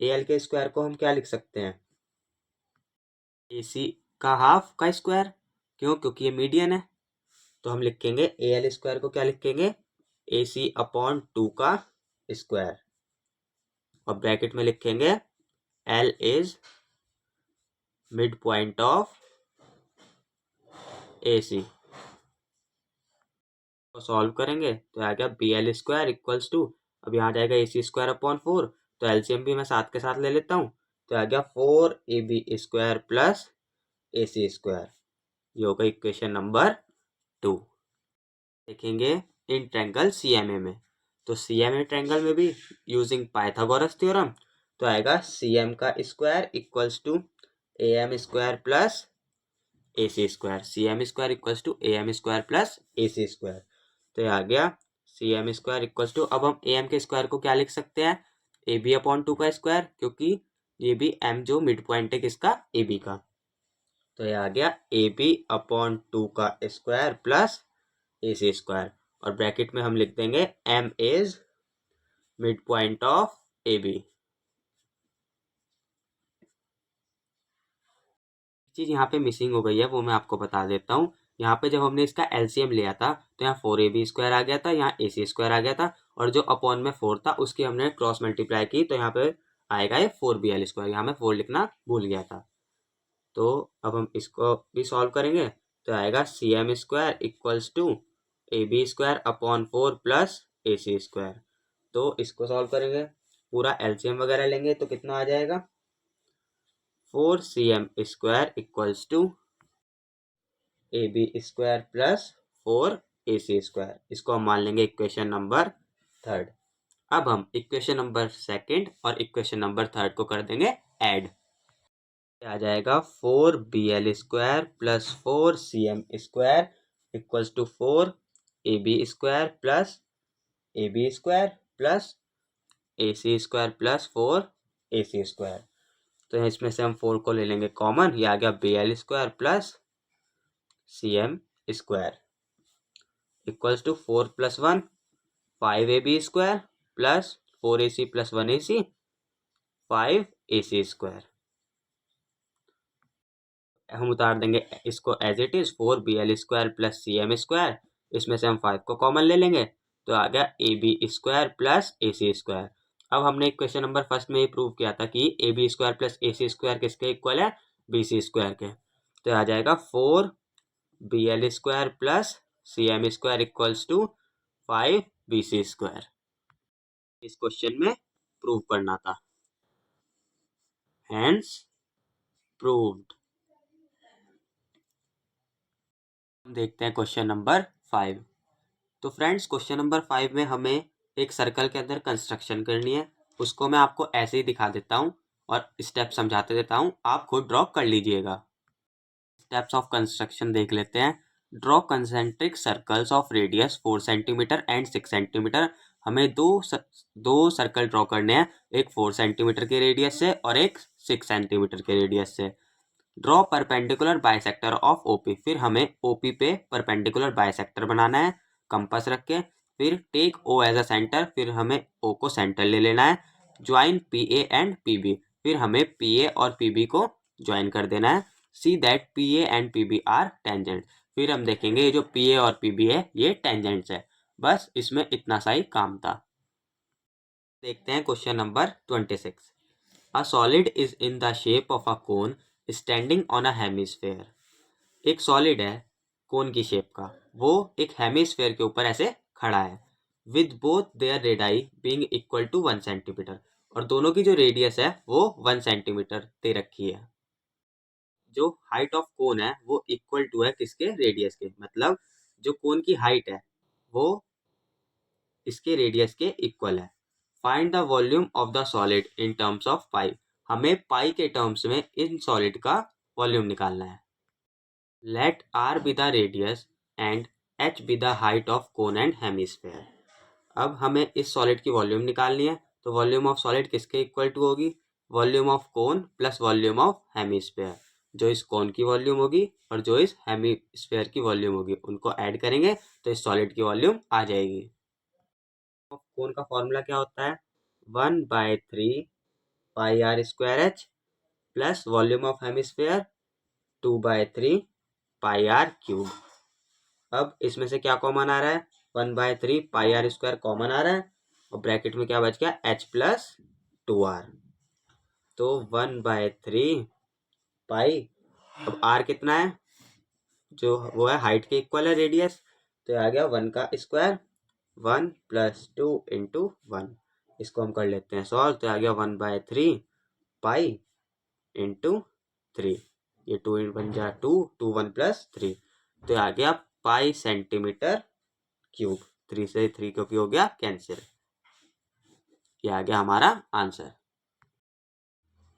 एल के स्क्वायर को हम क्या लिख सकते हैं, ए सी का हाफ का स्क्वायर। क्यों? क्योंकि ये मीडियन है। तो हम लिखेंगे ए एल स्क्वायर को क्या लिखेंगे, ए सी अपॉन 2 का स्क्वायर, और ब्रैकेट में लिखेंगे L is mid point of A C. तो सॉल्व करेंगे तो आ गया B L square equals to, अब यहाँ जाएगा ए सी स्क्वायर अपॉन 4, तो एलसीएम भी मैं साथ के साथ ले लेता हूँ। तो आ गया 4ab square plus A C square. ये होगा इक्वेशन नंबर 2। देखेंगे इन ट्रायंगल सीएमए में, तो सीएमए ट्रायंगल में भी यूजिंग पाइथागोरस थ्योरम, तो आएगा सीएम का square equals to A M square plus A C square. C M square equals to A M square plus A C square. तो ये आ गया C M square equals to, अब हम A M के स्क्वायर को क्या लिख सकते हैं, ए बी अपॉन 2 का स्क्वायर, क्योंकि ये भी एम जो मिड पॉइंट है किसका, ए बी का। तो ये आ गया ए बी अपॉन 2 का square plus A C square, और ब्रैकेट में हम लिख देंगे M is mid point of A B. चीज़ यहाँ पे मिसिंग हो गई है, वो मैं आपको बता देता हूँ। यहाँ पे जब हमने इसका एलसीएम लिया था तो यहाँ 4ab स्क्वायर आ गया था, यहाँ ac स्क्वायर आ गया था, और जो अपॉन में 4 था उसकी हमने क्रॉस मल्टीप्लाई की, तो यहाँ पे आएगा ये 4bl स्क्वायर। यहाँ मैं 4 लिखना भूल गया था। तो अब हम इसको भी सॉल्व करेंगे, तो आएगा C M square equals to A B square upon 4 plus A C square. तो इसको सॉल्व करेंगे, पूरा एलसीएम वगैरह लेंगे तो कितना आ जाएगा, 4cm square equals to A B square plus 4ac square. इसको हम मान लेंगे इक्वेशन नंबर थर्ड। अब हम इक्वेशन नंबर सेकंड और इक्वेशन नंबर थर्ड को कर देंगे ऐड। आ जाएगा 4bl square plus 4cm square equals to 4ab square plus A B square plus A C square plus 4ac square. तो इसमें से हम 4 को ले लेंगे कॉमन, ये आ गया bl square plus cm square equals to 4 plus 1 5ab square plus 4ac plus 1ac 5ac square. हम उतार देंगे इसको as it is 4bl square plus cm square, इसमें से हम 5 को कॉमन ले लेंगे, तो आ गया ab square plus ac square. अब हमने इक्वेशन नंबर फर्स्ट में ही प्रूव किया था कि ab square plus ac square किसके इक्वल है, bc स्क्वायर के। तो आ जाएगा 4bl square plus cm square equals to 5bc square. इस क्वेश्चन में प्रूव करना था, हैंस प्रूव्ड। हम देखते हैं क्वेश्चन नंबर 5। तो फ्रेंड्स क्वेश्चन नंबर 5 में हमें एक सर्कल के अंदर कंस्ट्रक्शन करनी है। उसको मैं आपको ऐसे ही दिखा देता हूँ और स्टेप समझाते देता हूँ, आप खुद ड्रॉ कर लीजिएगा। स्टेप्स ऑफ कंस्ट्रक्शन देख लेते हैं। Draw concentric circles of radius 4 centimetre and 6 centimetre. हमें दो सर्कल ड्रॉ करने हैं, एक 4 सेंटीमीटर के रेडियस से और एक 6 सेंटीमीटर के रेडियस से। Draw perpendicular bisector of OP, फिर हमें ओपी पे परपेंडिकुलर बाइसेक्टर बनाना है कंपास रख के। फिर take O as a centre, फिर हमें ओ को सेंटर ले लेना है। Join P A and P B, फिर हमें पी ए और पी बी को ज्वाइन कर देना है। See that P A and P B are tangent, फिर हम देखेंगे ये जो पी ए और पी बी है ये टेंजेंट्स है। बस इसमें इतना सा ही काम था। देखते हैं question number 26। A solid is in the shape of a cone standing on a hemisphere. एक सॉलिड है कोन की शेप का, वो एक हेमिस्फेयर के ऊपर ऐसे खड़ा है। With both their radii being equal to 1 centimetre, और दोनों की जो रेडियस है वो 1 सेंटीमीटर दे रखी है। जो हाइट ऑफ कोन है वो इक्वल टू है किसके, रेडियस के, मतलब जो कोन की हाइट है वो इसके रेडियस के इक्वल है। Find the volume of the solid in terms of pi, हमें पाई के टर्म्स में इन सॉलिड का वॉल्यूम निकालना है। Let r be the radius and h be the height of cone and hemisphere। अब हमें इस सॉलिड की वॉल्यूम निकालनी है, तो वॉल्यूम ऑफ सॉलिड किसके इक्वल टू होगी? Volume of cone plus volume of hemisphere. जो इस कोन की वॉल्यूम होगी और जो इस हेमिस्फेयर की वॉल्यूम होगी, उनको ऐड करेंगे तो इस सॉलिड की वॉल्यूम आ जाएगी। कोन का फॉर्मूला क्या होता है? 1/3 pi R square H plus volume of hemisphere 2/3 pi R cube. अब इसमें से क्या कॉमन आ रहा है? 1/3 पाई आर स्क्वायर कॉमन आ रहा है और ब्रैकेट में क्या बच गया? h plus 2r। तो 1/3 पाई, अब r कितना है? जो वो है हाइट के इक्वल है रेडियस, तो आ गया 1 का स्क्वायर 1 प्लस 2 इंटू 1। इसको हम कर लेते हैं सॉल्व, तो आ गया 1/3 पाई इंटू 3। ये 2 बन जाए 2 2 1 प्लस 3, तो आ गया पाई सेंटीमीटर क्यूब। 3 से 3 क्योंकि हो गया कैंसिल। ये आ गया हमारा आंसर।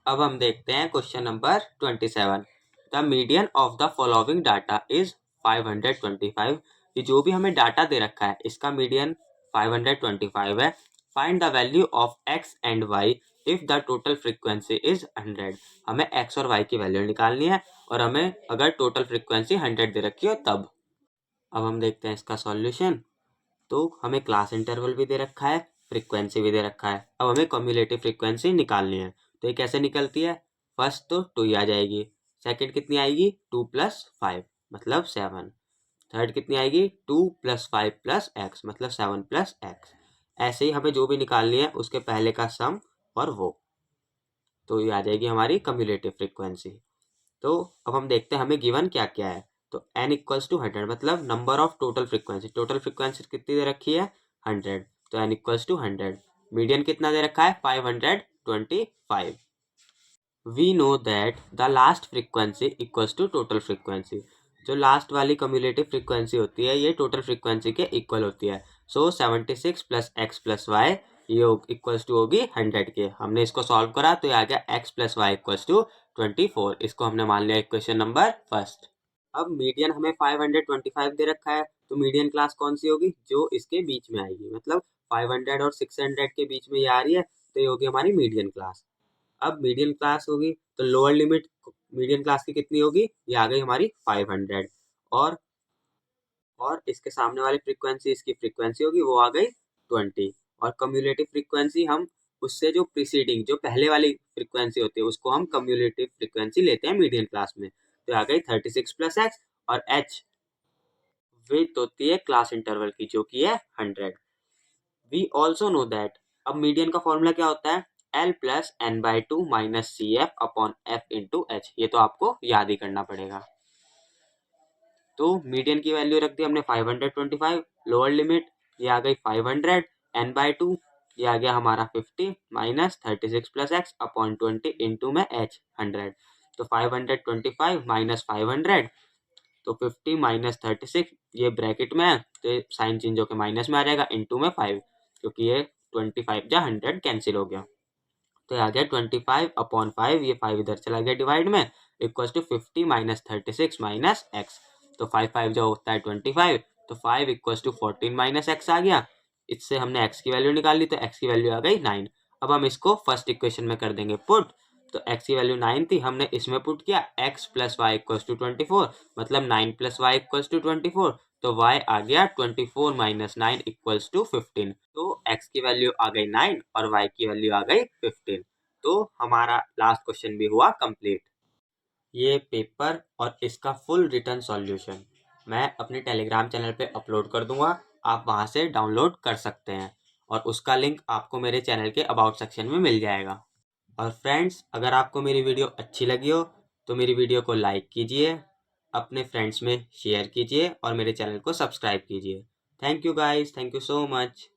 अब हम देखते हैं question number 27। The median of the following data is 525। ये जो भी हमें डाटा दे रखा है इसका मीडियन 525 है। Find the value of x and y if the total frequency is 100। हमें x और y की वैल्यू निकालनी है और हमें अगर टोटल फ्रीक्वेंसी 100 दे रखी हो तब। अब हम देखते हैं इसका सॉल्यूशन। तो हमें क्लास इंटरवल भी दे रखा है, फ्रीक्वेंसी भी दे रखा है। अब हमें कम्युलेटिव फ्रीक्वेंसी निकालनी है, तो ये कैसे निकलती है? फर्स्ट तो 2 ही आ जाएगी, सेकंड कितनी आएगी? 2 + 5 मतलब 7, थर्ड कितनी आएगी? 2 + 5 + x मतलब 7 + x। ऐसे ही हमें जो भी निकालनी है उसके पहले का सम और वो, तो ये आ जाएगी हमारी कम्युलेटिव फ्रीक्वेंसी। तो अब हम देखते हैं हमें गिवन क्या क्या है। तो n = 100 मतलब number of total frequency. Total frequency कितनी दे रखी है? 100, तो n = 100। मीडियन कितना दे रखा है? 525। We know that the last frequency equals to total frequency. जो लास्ट वाली कम्युलेटिव फ्रीक्वेंसी होती है ये टोटल फ्रीक्वेंसी के इक्वल होती है। सो 76 + x + y ये इक्वल्स टू होगी 100 के। हमने इसको सॉल्व करा तो ये आ गया x + y = 24। इसको हमने मान लिया इक्वेशन नंबर फर्स्ट। अब मीडियन हमें 525 दे रखा है, तो मीडियन क्लास कौन सी होगी? जो इसके बीच में आएगी, मतलब 500 और 600 के बीच में ये आ रही है, तो ये होगी हमारी मीडियन क्लास। अब मीडियन क्लास होगी तो लोअर लिमिट मीडियन क्लास की कितनी होगी? ये आ गई हमारी 500, और इसके सामने वाली फ्रीक्वेंसी इसकी फ्रीक्वेंसी होगी वो आ गई 20। और कम्युलेटिव फ्रीक्वेंसी हम उससे जो प्रीसीडिंग जो पहले वाली फ्रीक्वेंसी होती है उसको हम कम्युलेटिव फ्रीक्वेंसी लेते हैं मीडियन क्लास में, तो आ गई 36 + x। और h विड्थ होती है क्लास इंटरवल की जो कि है 100। वी ऑल्सो नो दैट, अब मीडियन का फॉर्मूला क्या होता है? L + n/2 - CF/f × h। ये तो आपको याद ही करना पड़ेगा। तो मीडियन की वैल्यू रख दी हमने 525, लोअर लिमिट ये आ गई 500, n/2 ये आ गया हमारा 50 - 36 + x/20 इंटू में h 100। तो 525 - 500, तो 50 - 36 ये ब्रैकेट में है तो साइन चेंज होकर माइनस में आ जाएगा, इंटू में 5 क्योंकि ये 25 जा 100 कैंसिल हो गया। तो आ गया 25/5, ये 5 इधर चला गया डिवाइड में, इक्वल टू 50 - 36 - x। तो 5 5 जो होता है 25, तो 5 = 14 - x आ गया। इससे हमने x की वैल्यू निकाली तो x की वैल्यू आ गई 9। अब हम इसको फर्स्ट इक्वेशन में कर देंगे पुट। तो x की वैल्यू 9 थी, हमने इसमें पुट किया x + y = 24 मतलब 9 + y = 24। तो y आ गया 24 - 9 = 15। तो x की वैल्यू आ गई 9 और y की वैल्यू आ गई 15। तो हमारा लास्ट क्वेश्चन भी हुआ कंप्लीट। ये पेपर और इसका फुल रिटर्न सॉल्यूशन मैं अपने टेलीग्राम चैनल पे अपलोड कर दूंगा, आप वहां से डाउनलोड कर सकते हैं और उसका लिंक आपको मेरे चैनल के अबाउट सेक्शन में मिल जाएगा। और फ्रेंड्स, अगर आपको मेरी वीडियो अच्छी लगी हो तो मेरी वीडियो को लाइक कीजिए, अपने फ्रेंड्स में शेयर कीजिए और मेरे चैनल को सब्सक्राइब कीजिए। Thank you guys, thank you so much.